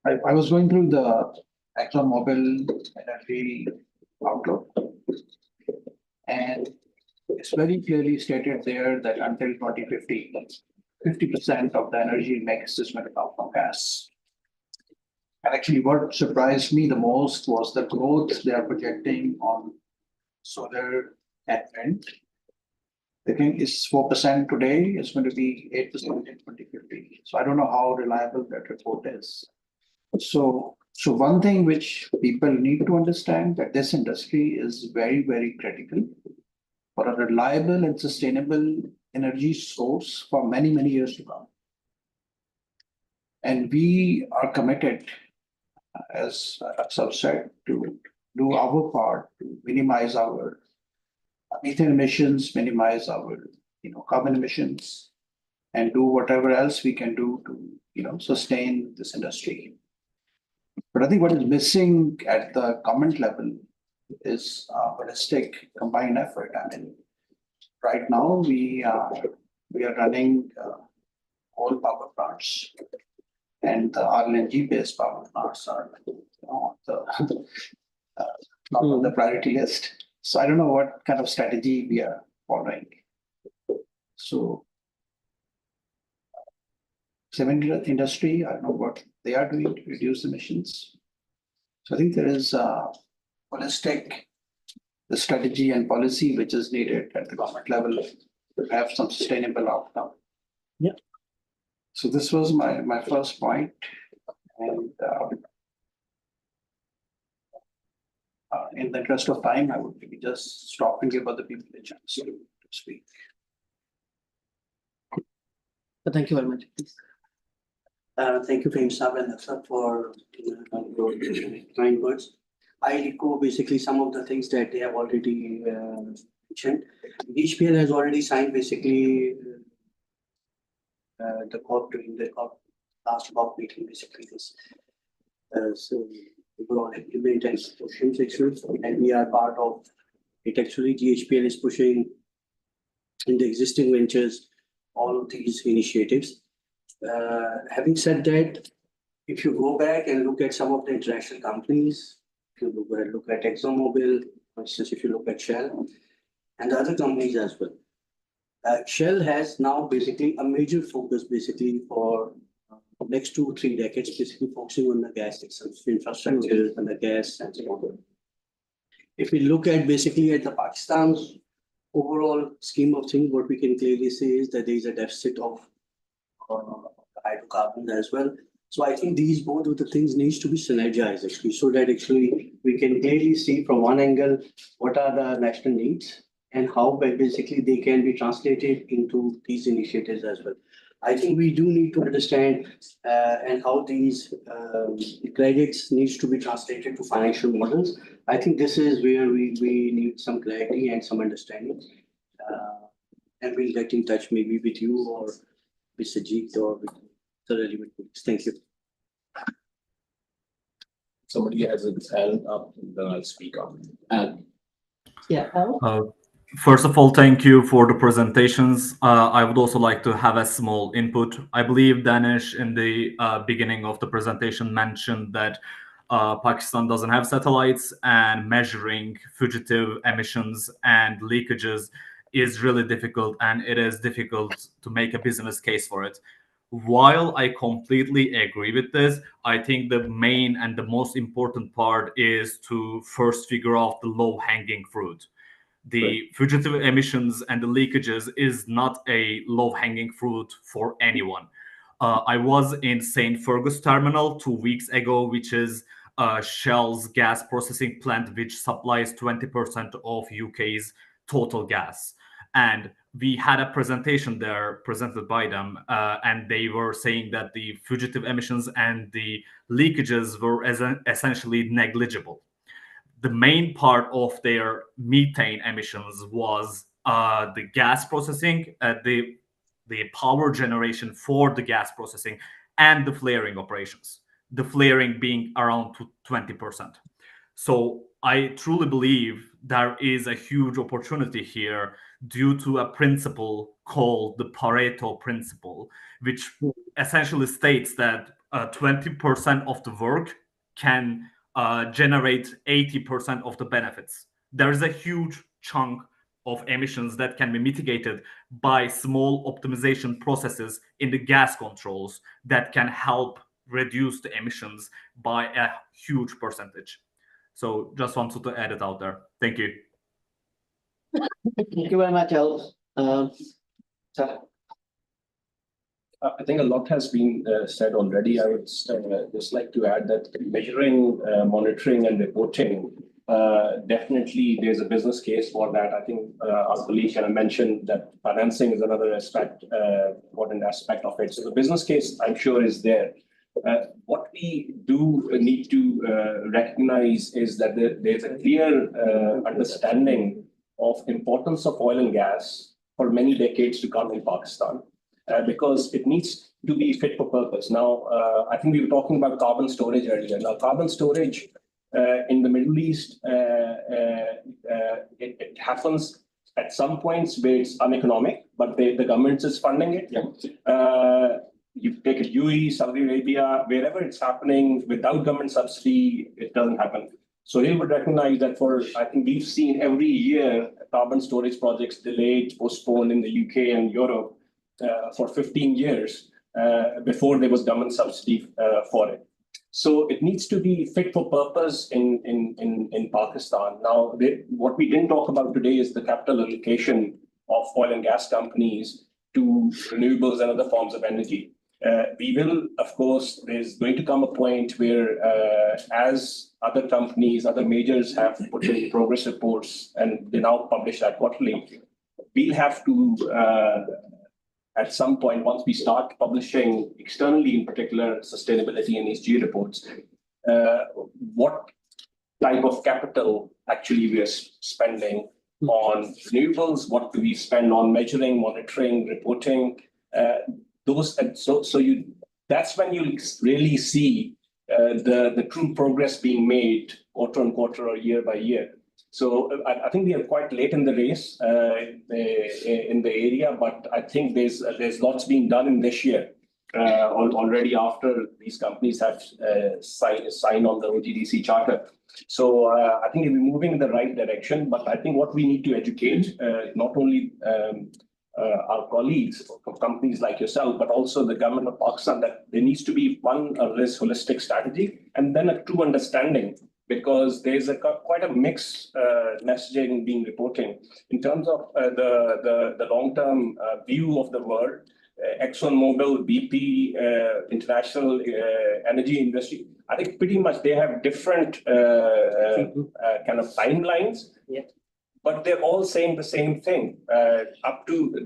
I was going through the ExxonMobil energy outlook. And it's very clearly stated there that until 2050, 50% of the energy mix is going to come from gas. And actually, what surprised me the most was the growth they are projecting on solar and wind. I think it's 4% today, it's going to be 8% in 2050. So I don't know how reliable that report is. So one thing which people need to understand that this industry is very, very critical for a reliable and sustainable energy source for many, many years to come. And we are committed as a subset to do our part to minimize our methane emissions, minimize our carbon emissions, and do whatever else we can do to sustain this industry. But I think what is missing at the government level is a holistic combined effort. I mean, right now we are running coal power plants, and the RLNG based power plants are not on the priority list. So I don't know what kind of strategy we are following. So cement industry, I don't know what they are doing to reduce emissions. So I think there is a holistic strategy and policy which is needed at the government level to have some sustainable outcome. Yeah. So this was my first point. And in the interest of time, I would maybe just stop and give other people a chance to speak. Thank you very much. Thank you, Prem Saab and Akshat, for your kind words. I echo basically some of the things that they have already mentioned. HPL has already signed basically the COP during the last COP meeting, basically this. So overall implement and solutions issues, and we are part of it. Actually, GHPL is pushing in the existing ventures all of these initiatives. Having said that, if you go back and look at some of the international companies, if you look at ExxonMobil, for instance, if you look at Shell and the other companies as well, Shell has now basically a major focus basically for next 2-3 decades, basically focusing on the gas itself, infrastructure and the gas and so on. If we look at basically at the Pakistan's overall scheme of things, what we can clearly say is that there is a deficit of hydrocarbons as well. So I think these both of the things needs to be synergized actually, so that actually we can clearly see from one angle what are the national needs and how basically they can be translated into these initiatives as well. I think we do need to understand and how these credits needs to be translated to financial models. I think this is where we need some clarity and some understanding. And we'll get in touch maybe with you or with Sajid or with the relevant colleagues. Thank you. Somebody has his hand up, then I'll speak on. Yeah. First of all, thank you for the presentations. I would also like to have a small input. I believe Danish in the beginning of the presentation mentioned that Pakistan doesn't have satellites, and measuring fugitive emissions and leakages is really difficult, and it is difficult to make a business case for it. While I completely agree with this, I think the main and the most important part is to first figure out the low-hanging fruit. The fugitive emissions and the leakages is not a low-hanging fruit for anyone. I was in St. Fergus Terminal 2 weeks ago, which is Shell's gas processing plant, which supplies 20% of UK's total gas. And we had a presentation there presented by them, and they were saying that the fugitive emissions and the leakages were essentially negligible. The main part of their methane emissions was the gas processing, the power generation for the gas processing, and the flaring operations. The flaring being around 20%. So I truly believe there is a huge opportunity here due to a principle called the Pareto principle, which essentially states that 20% of the work can generate 80% of the benefits. There is a huge chunk of emissions that can be mitigated by small optimization processes in the gas controls that can help reduce the emissions by a huge percentage. So just wanted to add it out there. Thank you. Thank you very much, Al. I think a lot has been said already. I would just like to add that measuring, monitoring, and reporting, definitely there's a business case for that. I think our colleague kind of mentioned that financing is another aspect, important aspect of it. So the business case, I'm sure, is there. What we do need to recognize is that there's a clear understanding of importance of oil and gas for many decades to come in Pakistan. Because it needs to be fit for purpose. Now, I think we were talking about carbon storage earlier. Now, carbon storage in the Middle East, it happens at some points where it's uneconomic, but the government is funding it. You take it UAE, Saudi Arabia, wherever it's happening without government subsidy, it doesn't happen. So he would recognize that I think we've seen every year carbon storage projects delayed, postponed in the UK and Europe. For 15 years before there was government subsidy for it. So it needs to be fit for purpose in Pakistan. Now, what we didn't talk about today is the capital allocation of oil and gas companies to renewables and other forms of energy. We will, of course, there's going to come a point where as other companies, other majors have put in progress reports and they now publish that quarterly, we'll have to at some point, once we start publishing externally, in particular, sustainability and ESG reports, what type of capital actually we are spending on renewables, what do we spend on measuring, monitoring, reporting, that's when you really see the true progress being made quarter on quarter or year by year. So I think we are quite late in the race in the area, but I think there's lots being done in this year already after these companies have signed on the OGDC charter. So I think we're moving in the right direction, but I think what we need to educate not only our colleagues from companies like yourself, but also the government of Pakistan, that there needs to be this holistic strategy and then a true understanding, because there's quite a mixed messaging being reporting in terms of the long-term view of the world. ExxonMobil, BP, international energy industry, I think pretty much they have different kind of timelines. Yeah. But they're all saying the same thing.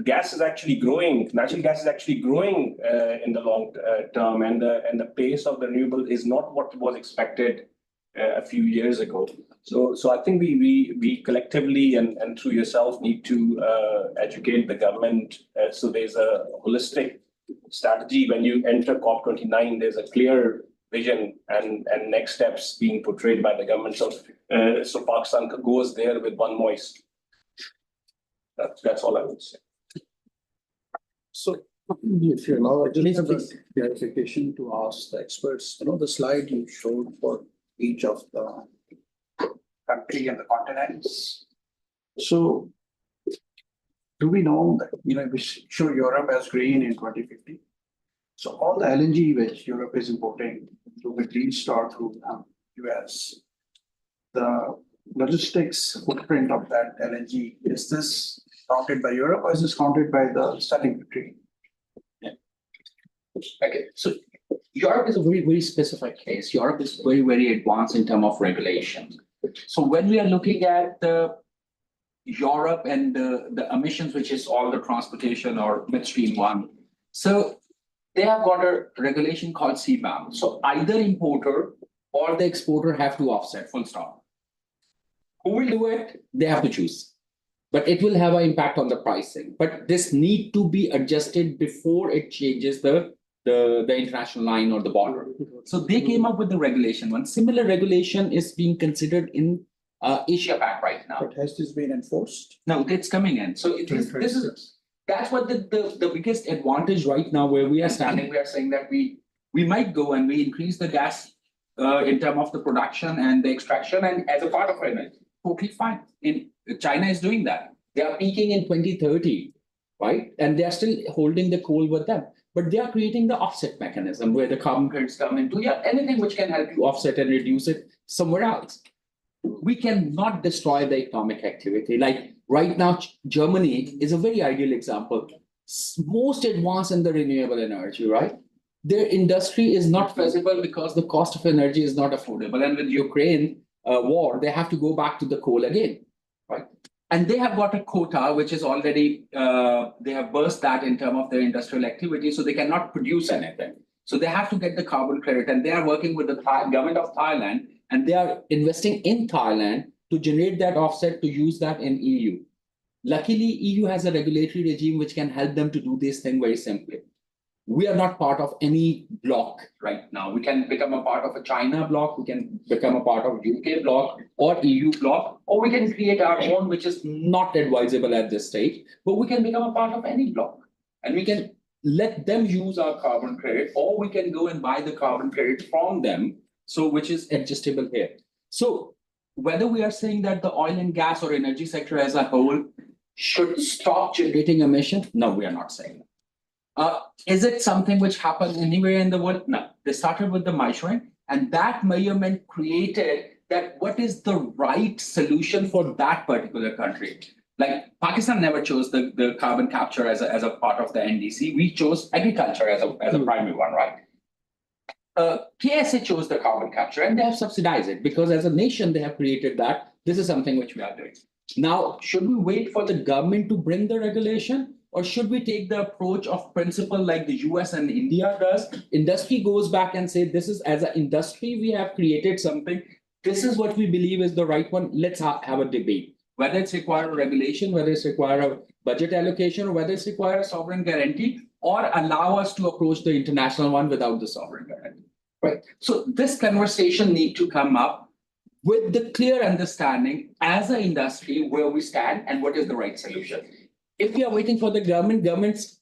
Gas is actually growing. Natural gas is actually growing in the long term, and the pace of the renewable is not what was expected a few years ago. So I think we collectively and through yourself need to educate the government. So there's a holistic strategy. When you enter COP29, there's a clear vision and next steps being portrayed by the government. So Pakistan goes there with one voice. That's all I would say. So if you allow, I just have a clarification to ask the experts. The slide you showed for each of the country and the continents. So do we know that, we show Europe as green in 2050? So all the LNG which Europe is importing through Middle East or through US, the logistics footprint of that LNG, is this counted by Europe or is this counted by the selling country? Yeah. Okay, so Europe is a very, very specific case. Europe is very, very advanced in terms of regulation. So when we are looking at Europe and the emissions, which is all the transportation or midstream one, so they have got a regulation called CBAM. So either importer or the exporter have to offset, full stop. Who will do it? They have to choose. But it will have an impact on the pricing. But this need to be adjusted before it changes the international line or the border. So they came up with the regulation. One similar regulation is being considered in Asia Pac right now. But has this been enforced? No, it's coming in. So that's what the biggest advantage right now where we are standing. We are saying that we might go and we increase the gas in terms of the production and the extraction and as a part of energy. Totally fine. In China is doing that. They are peaking in 2030, right? And they are still holding the coal with them. But they are creating the offset mechanism where the carbon credits come into, yeah, anything which can help you offset and reduce it somewhere else. We cannot destroy the economic activity. Like right now, Germany is a very ideal example. Most advanced in the renewable energy, right? Their industry is not feasible because the cost of energy is not affordable. And with Ukraine war, they have to go back to the coal again, right? And they have got a quota, which is already, they have burst that in terms of their industrial activity, so they cannot produce anything. So they have to get the carbon credit, and they are working with the government of Thailand, and they are investing in Thailand to generate that offset to use that in EU. Luckily, EU has a regulatory regime which can help them to do this thing very simply. We are not part of any bloc right now. We can become a part of a China bloc, we can become a part of UK bloc or EU bloc, or we can create our own, which is not advisable at this stage, but we can become a part of any bloc. And we can let them use our carbon credit, or we can go and buy the carbon credit from them, so which is adjustable here. So whether we are saying that the oil and gas or energy sector as a whole should stop generating emission, no, we are not saying that. Is it something which happened anywhere in the world? No. They started with the measuring, and that measurement created that what is the right solution for that particular country. Like Pakistan never chose the carbon capture as a part of the NDC. We chose agriculture as a primary one, right? KSA chose the carbon capture, and they have subsidized it because as a nation they have created that. This is something which we are doing. Now, should we wait for the government to bring the regulation? Or should we take the approach of principle like the US and India does? Industry goes back and say, this is as an industry, we have created something. This is what we believe is the right one. Let's have a debate. Whether it's require a regulation, whether it's require a budget allocation, or whether it's require a sovereign guarantee, or allow us to approach the international one without the sovereign guarantee. Right. So this conversation need to come up with the clear understanding as an industry where we stand and what is the right solution. If we are waiting for the government,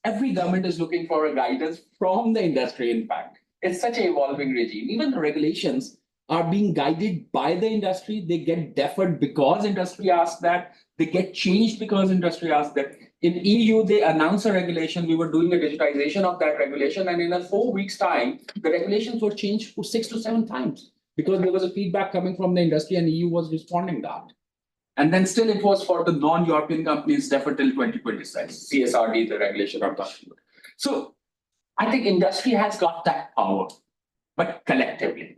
every government is looking for a guidance from the industry, in fact. It's such an evolving regime. Even the regulations are being guided by the industry. They get deferred because industry asks that. They get changed because industry asks that. In EU, they announce a regulation. We were doing a digitization of that regulation. And in a 4 weeks' time, the regulations were changed 6 to 7 times because there was a feedback coming from the industry and EU was responding that. And then still it was for the non-European companies deferred till 2026, CSRD, the regulation I'm talking about. So I think industry has got that power, but collectively,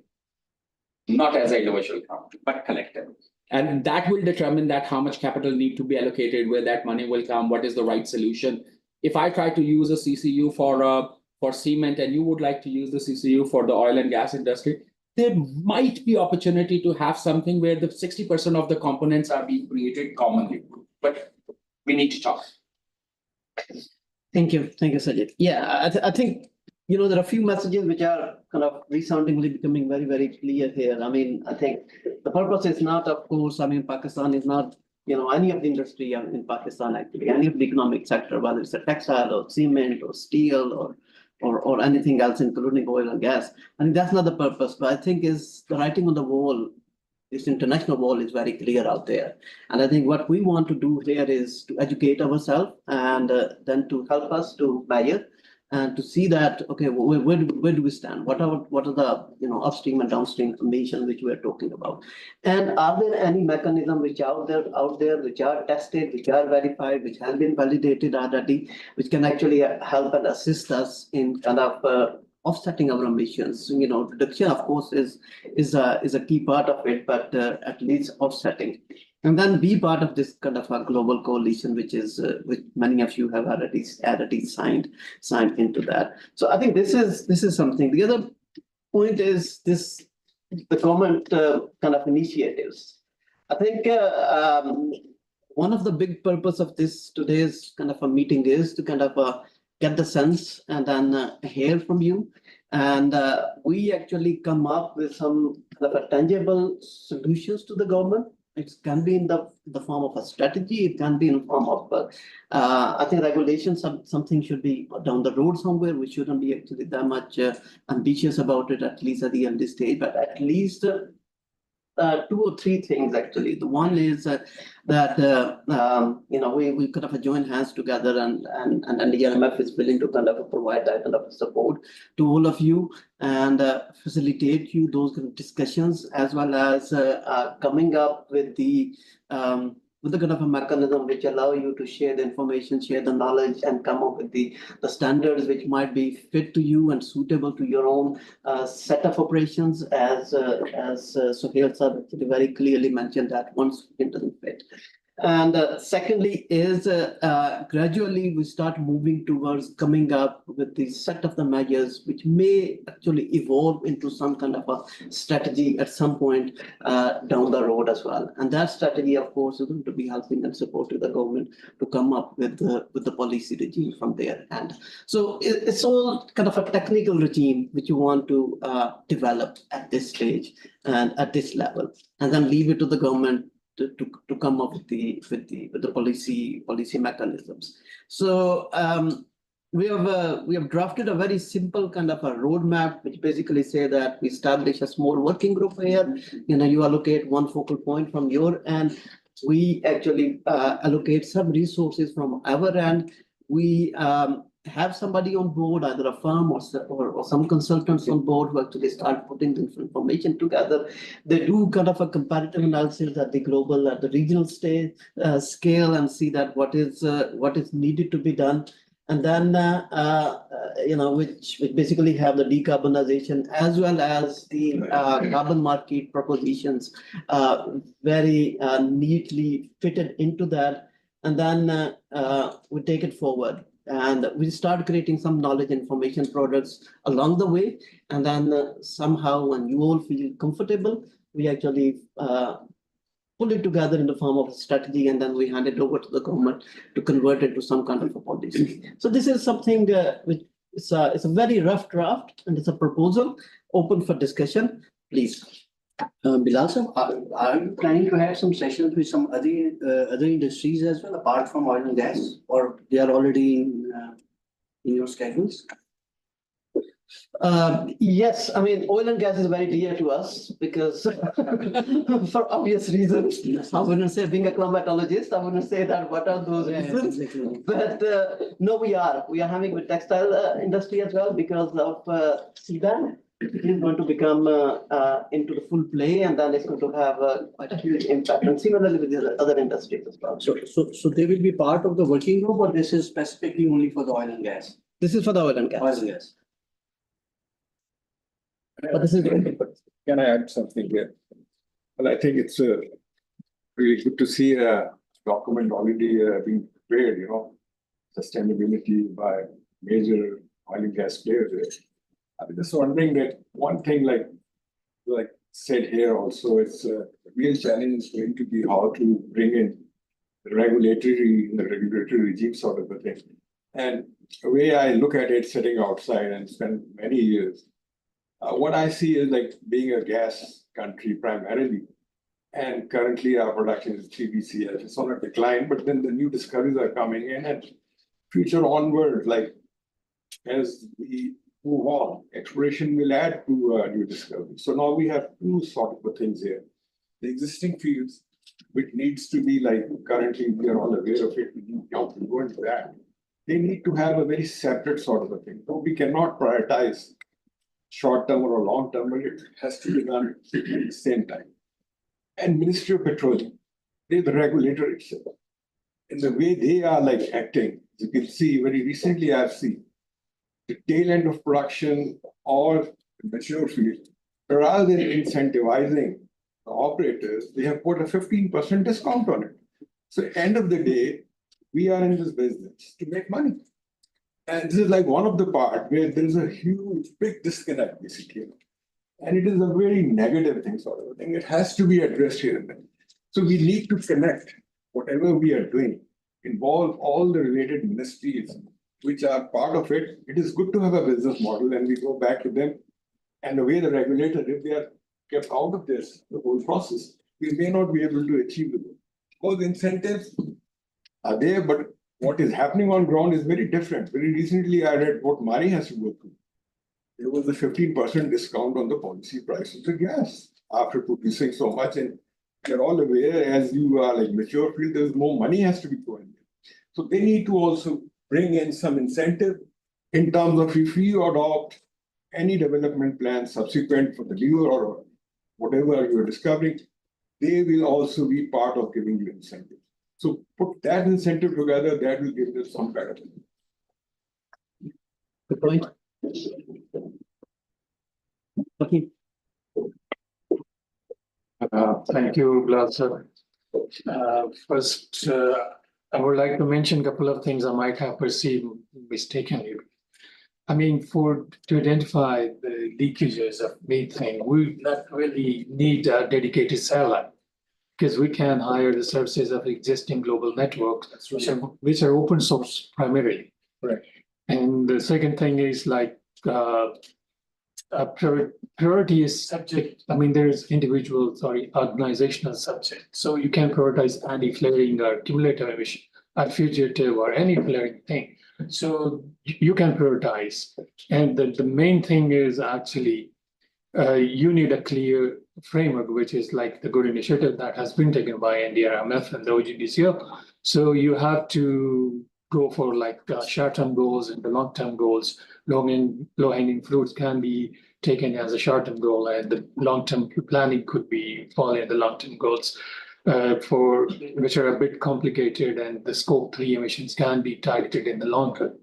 not as an individual company, but collectively. And that will determine that how much capital need to be allocated, where that money will come, what is the right solution. If I try to use a CCU for cement and you would like to use the CCU for the oil and gas industry, there might be opportunity to have something where the 60% of the components are being created commonly, but we need to talk. Thank you, Sajid. Yeah, I think there are a few messages which are kind of resoundingly becoming very, very clear here. I mean, I think the purpose is not, of course, Pakistan is not, any of the industry in Pakistan actually, any of the economic sector, whether it's a textile or cement or steel or anything else, including oil and gas. I think that's not the purpose, but I think is the writing on the wall, this international wall is very clear out there. And I think what we want to do here is to educate ourselves and then to help us to measure and to see that, okay, where do we stand? What are the upstream and downstream emissions which we are talking about? And are there any mechanisms which are out there which are tested, which are verified, which have been validated already, which can actually help and assist us in kind of offsetting our emissions? Reduction, of course, is a key part of it, but at least offsetting. And then be part of this kind of a global coalition, which many of you have already signed into that. So I think this is something. The other point is the government kind of initiatives. I think one of the big purpose of today's kind of a meeting is to kind of get the sense and then hear from you. And we actually come up with some kind of a tangible solutions to the government It can be in the form of a strategy. It can be in form of, I think regulations, something should be down the road somewhere. We shouldn't be actually that much ambitious about it, at least at the early stage, but at least two or three things actually. The one is that we kind of join hands together, and the ERMF is willing to kind of provide that kind of support to all of you and facilitate you those kind of discussions, as well as coming up with the kind of a mechanism which allow you to share the information, share the knowledge, and come up with the standards which might be fit to you and suitable to your own set of operations, as Sohail sir actually very clearly mentioned that once it doesn't fit. And secondly is gradually we start moving towards coming up with the set of the measures which may actually evolve into some kind of a strategy at some point down the road as well. And that strategy, of course, is going to be helping and supporting the government to come up with the policy regime from there. And so it's all kind of a technical regime which you want to develop at this stage and at this level, and then leave it to the government to come up with the policy mechanisms. So we have drafted a very simple kind of a roadmap, which basically say that we establish a small working group here. You allocate one focal point from your end. We actually allocate some resources from our end. We have somebody on board, either a firm or some consultants on board who actually start putting this information together. They do kind of a comparative analysis at the global, at the regional scale, and see that what is needed to be done. And then, which basically have the decarbonization as well as the carbon market propositions very neatly fitted into that. And then we take it forward. And we start creating some knowledge information products along the way. And then somehow, when you all feel comfortable, we actually pull it together in the form of a strategy, and then we hand it over to the government to convert it to some kind of a policy. So this is something which it's a very rough draft, and it's a proposal open for discussion. Please. Bilal sir, are you planning to have some sessions with some other industries as well, apart from oil and gas, or they are already in your schedules? Yes, I mean, oil and gas is very dear to us because for obvious reasons. I wouldn't say being a climatologist, I wouldn't say that what are those reasons. Exactly. But no, we are having with textile industry as well because of CBAM. It is going to become into the full play, and then it's going to have quite a huge impact, and similarly with the other industries as well. So they will be part of the working group, or this is specifically only for the oil and gas? This is for the oil and gas. Oil and gas. But this is Can I add something here? Well, I think it's really good to see a document already being prepared, sustainability by major oil and gas players. I'm just wondering that one thing, like said here also, it's a real challenge is going to be how to bring in the regulatory regime sort of a thing. And the way I look at it, sitting outside and spend many years, what I see is like being a gas country primarily, and currently our production is 3 BCF. It's on a decline, but then the new discoveries are coming in, and future onward, like as we move on, exploration will add to new discoveries. So now we have two sort of things here. The existing fields, which needs to be like currently we are all aware of it, we need to go into that. They need to have a very separate sort of a thing. So we cannot prioritize short term or long term, but it has to be done at the same time. And Ministry of Petroleum, they're the regulator itself. And the way they are like acting, you can see very recently I've seen the tail end of production or mature field, rather than incentivizing the operators, they have put a 15% discount on it. So at the end of the day, we are in this business to make money. And this is like one of the part where there's a huge, big disconnect basically. And it is a very negative thing sort of thing. It has to be addressed here and there. So we need to connect whatever we are doing, involve all the related ministries which are part of it. It is good to have a business model and we go back to them. And the way the regulator, if they are kept out of this, the whole process, we may not be able to achieve the goal. Because incentives are there, but what is happening on ground is very different. Very recently, I read what Mari has to go through. There was a 15% discount on the policy price of the gas after producing so much. And you're all aware, as you are like mature field, there's more money has to be going in. So they need to also bring in some incentive in terms of if you adopt any development plan subsequent for the newer or whatever you're discovering, they will also be part of giving you incentive. So put that incentive together, that will give them some kind of. Good point. Okay. Thank you, Vlad sir. First, I would like to mention a couple of things I might have perceived mistakenly. I mean, to identify the leakages of methane, we not really need a dedicated satellite because we can hire the services of existing global networks, which are open source primarily. Right. And the second thing is like priority is subject. I mean, there's organizational subject. So you can prioritize anti-flaring or cumulative emission or fugitive or any flaring thing. So you can prioritize. And the main thing is actually you need a clear framework, which is like the good initiative that has been taken by NDRMF and the OGDCL. So you have to go for like short-term goals and the long-term goals. Low-hanging fruits can be taken as a short-term goal, and the long-term planning could be fall in the long-term goals, for which are a bit complicated, and the scope 3 emissions can be targeted in the long run.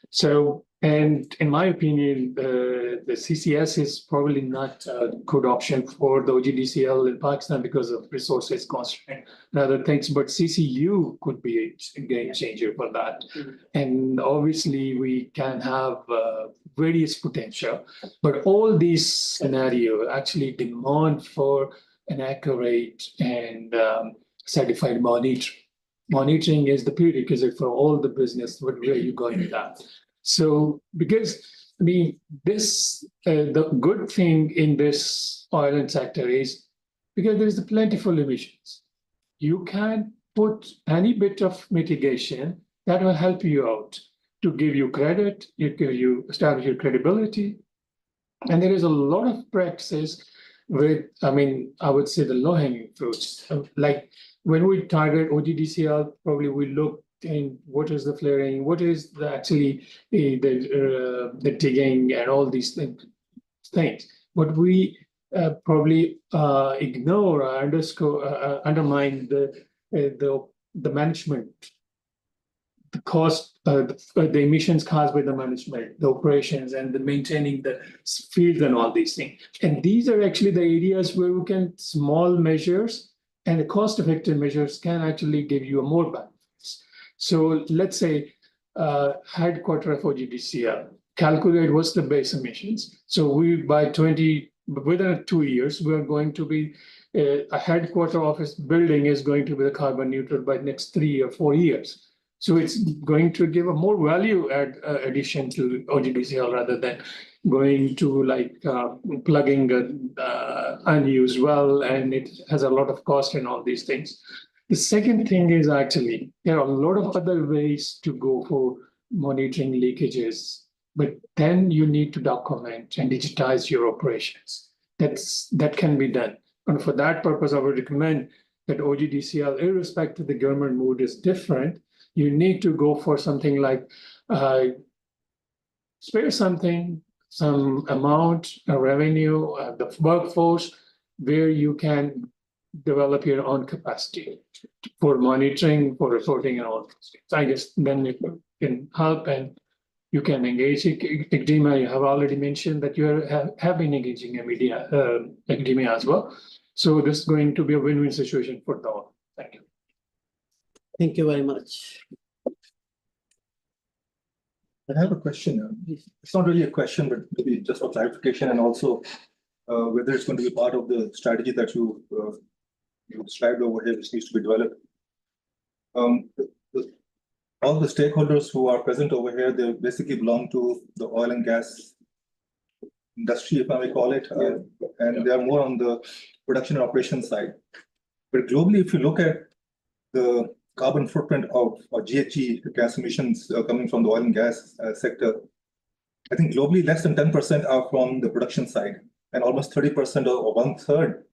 So, and in my opinion, the CCS is probably not a good option for the OGDCL in Pakistan because of resources constraint and other things, but CCU could be a game changer for that. And obviously we can have various potential, but all these scenarios actually demand for an accurate and certified monitoring. Monitoring is the prerequisite for all the business, where you're going with that. So, because I mean, this the good thing in this oil and sector is because there is a plentiful emissions. You can put any bit of mitigation that will help you out to give you credit, establish your credibility, and there is a lot of practices with, I mean, I would say the low-hanging fruits. Like when we target OGDCL, probably we look in what is the flaring, what is the actually the digging and all these things. But we probably ignore or undermine the management, the cost, the emissions caused by the management, the operations, and the maintaining the fields and all these things. And these are actually the areas where we can small measures and the cost-effective measures can actually give you a more benefits. So let's say headquarter of OGDCL, calculate what's the base emissions. So within 2 years, we are going to be a headquarter office building is going to be the carbon neutral by next 3 or 4 years. So it's going to give a more value addition to OGDCL rather than going to like plugging an unused well, and it has a lot of cost and all these things. The second thing is actually there are a lot of other ways to go for monitoring leakages, but then you need to document and digitize your operations. That can be done. And for that purpose, I would recommend that OGDCL, irrespective of the government mood is different, you need to go for something like spare some amount of revenue, the workforce, where you can develop your own capacity for monitoring, for reporting, and all those things. I guess then it can help, and you can engage academia. You have already mentioned that you have been engaging academia as well. So this is going to be a win-win situation for all. Thank you. Thank you very much. I have a question. It's not really a question, but maybe just for clarification, and also whether it's going to be part of the strategy that you described over here, which needs to be developed. All the stakeholders who are present over here, they basically belong to the oil and gas industry, if I may call it, and they are more on the production and operation side. But globally, if you look at the carbon footprint of GHG gas emissions coming from the oil and gas sector, I think globally less than 10% are from the production side, and almost 30% or 1/3,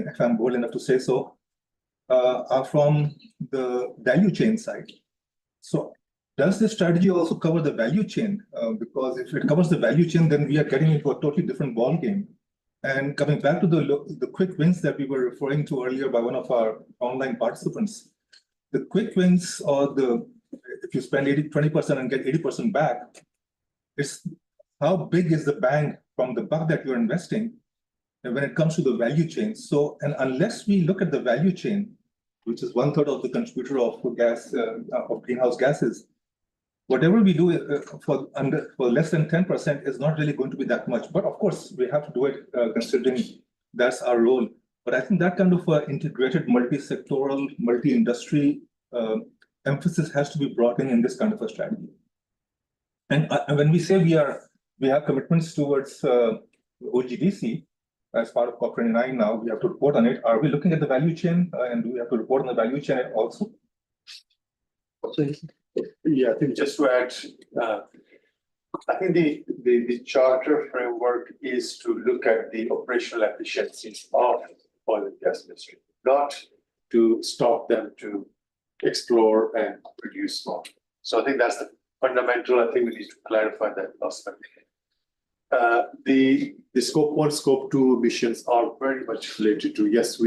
if I'm bold enough to say so, are from the value chain side. So does this strategy also cover the value chain? Because if it covers the value chain, then we are getting into a totally different ball game. And coming back to the quick wins that we were referring to earlier by one of our online participants, the quick wins, or if you spend 20% and get 80% back, it's how big is the bang from the buck that you're investing when it comes to the value chain. So, and unless we look at the value chain, which is 1/3 of the contributor of greenhouse gases, whatever we do for less than 10% is not really going to be that much. But of course, we have to do it considering that's our role. But I think that kind of integrated, multi-sectoral, multi-industry emphasis has to be brought in this kind of a strategy. And when we say we have commitments towards OGDC as part of COP29 now, we have to report on it. Are we looking at the value chain, and do we have to report on the value chain also? Yeah, I think just to add, I think the charter framework is to look at the operational efficiencies of oil and gas industry, not to stop them to explore and produce more. So I think that's the fundamental. I think we need to clarify that aspect. The scope 1, scope 2 emissions are very much related to, yes,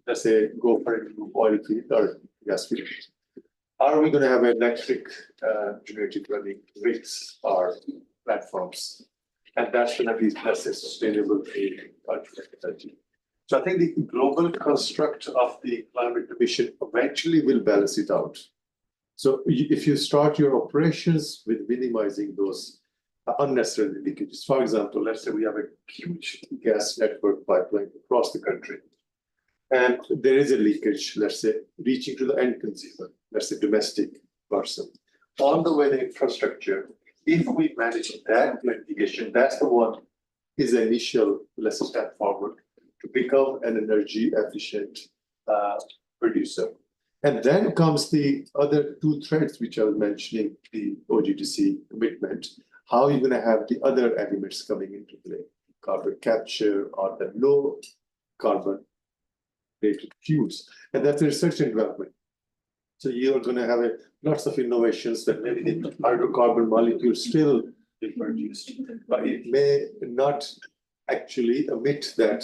let's say go for a new oil field or gas field. Are we going to have electric generated running rigs or platforms? And that's going to be less sustainable energy. So I think the global construct of the climate emission eventually will balance it out. So if you start your operations with minimizing those unnecessary leakages, for example, let's say we have a huge gas network pipeline across the country, and there is a leakage, let's say, reaching to the end consumer, let's say domestic person. On the way, the infrastructure, if we manage that mitigation, that's the one is the initial, let's say, step forward to become an energy efficient producer. And then comes the other two threads, which I was mentioning, the OGDC commitment. How are you going to have the other elements coming into play? Carbon capture or the low carbon related fuels. And that's the research and development. So you're going to have lots of innovations that maybe the hydrocarbon molecule still be produced, but it may not actually emit that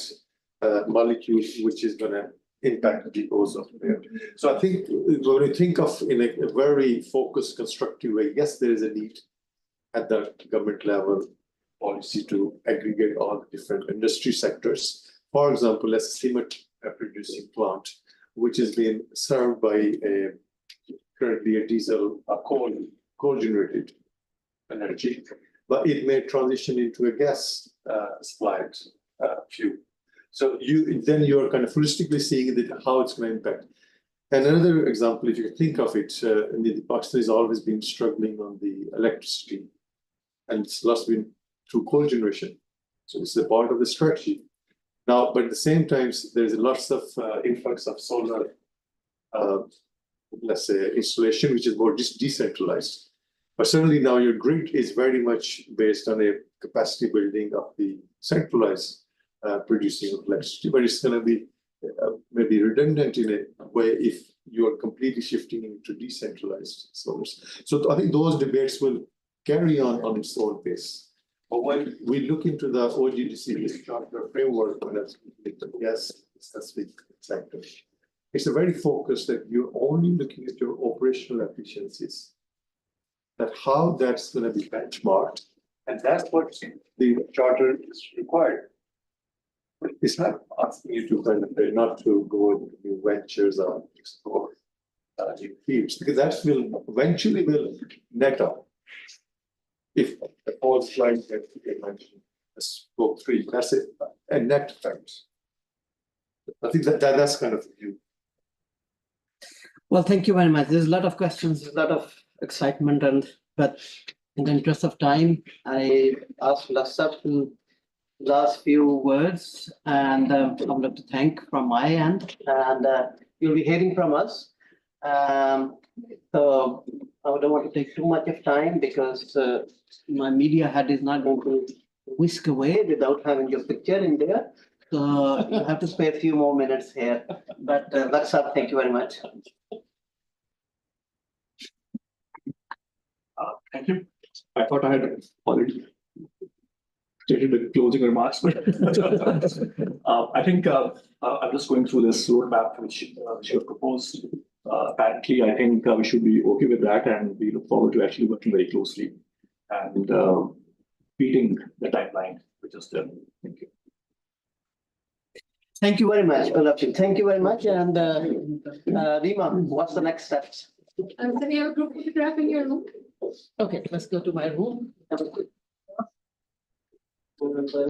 molecule, which is going to impact the ozone layer. So I think when we think of in a very focused, constructive way, yes, there is a need at the government level policy to aggregate all the different industry sectors. For example, let's say cement producing plant, which is being served by currently a diesel, coal generated energy, but it may transition into a gas supplied fuel. So you're kind of holistically seeing how it's going to impact. And another example, if you think of it, Pakistan has always been struggling on the electricity, and it's last been through coal generation. So it's a part of the strategy. Now, but at the same time, there's lots of influx of solar, let's say, installation, which is more decentralized. But certainly now your grid is very much based on a capacity building of the centralized producing of electricity, but it's going to be maybe redundant in a way if you are completely shifting into decentralized source. So I think those debates will carry on its own pace. But when we look into the OGDC charter framework, yes, specific sector, it's a very focused that you're only looking at your operational efficiencies, that how that's going to be benchmarked, and that's what the charter is required. It's not asking you to kind of not to go into new ventures or explore new fields, because that will eventually net up. If the whole slide that you mentioned, scope 3, that's it, a net effect. I think that's kind of the view. Well, thank you very much. There's a lot of questions, a lot of excitement, but in the interest of time, I asked Lassab to last few words, and I would like to thank from my end, and you'll be hearing from us. So I don't want to take too much of time because my media head is not going to whisk away without having your picture in there. So you have to spare a few more minutes here. But that's all. Thank you very much. Thank you. I thought I had already stated the closing remarks, but I think I'm just going through this roadmap which you have proposed. Apparently, I think we should be okay with that, and we look forward to actually working very closely and beating the timeline which is there. Thank you. Thank you very much, all of you. Thank you very much. And Rima, what's the next steps? So we have a group photograph in your room. Okay, let's go to my room.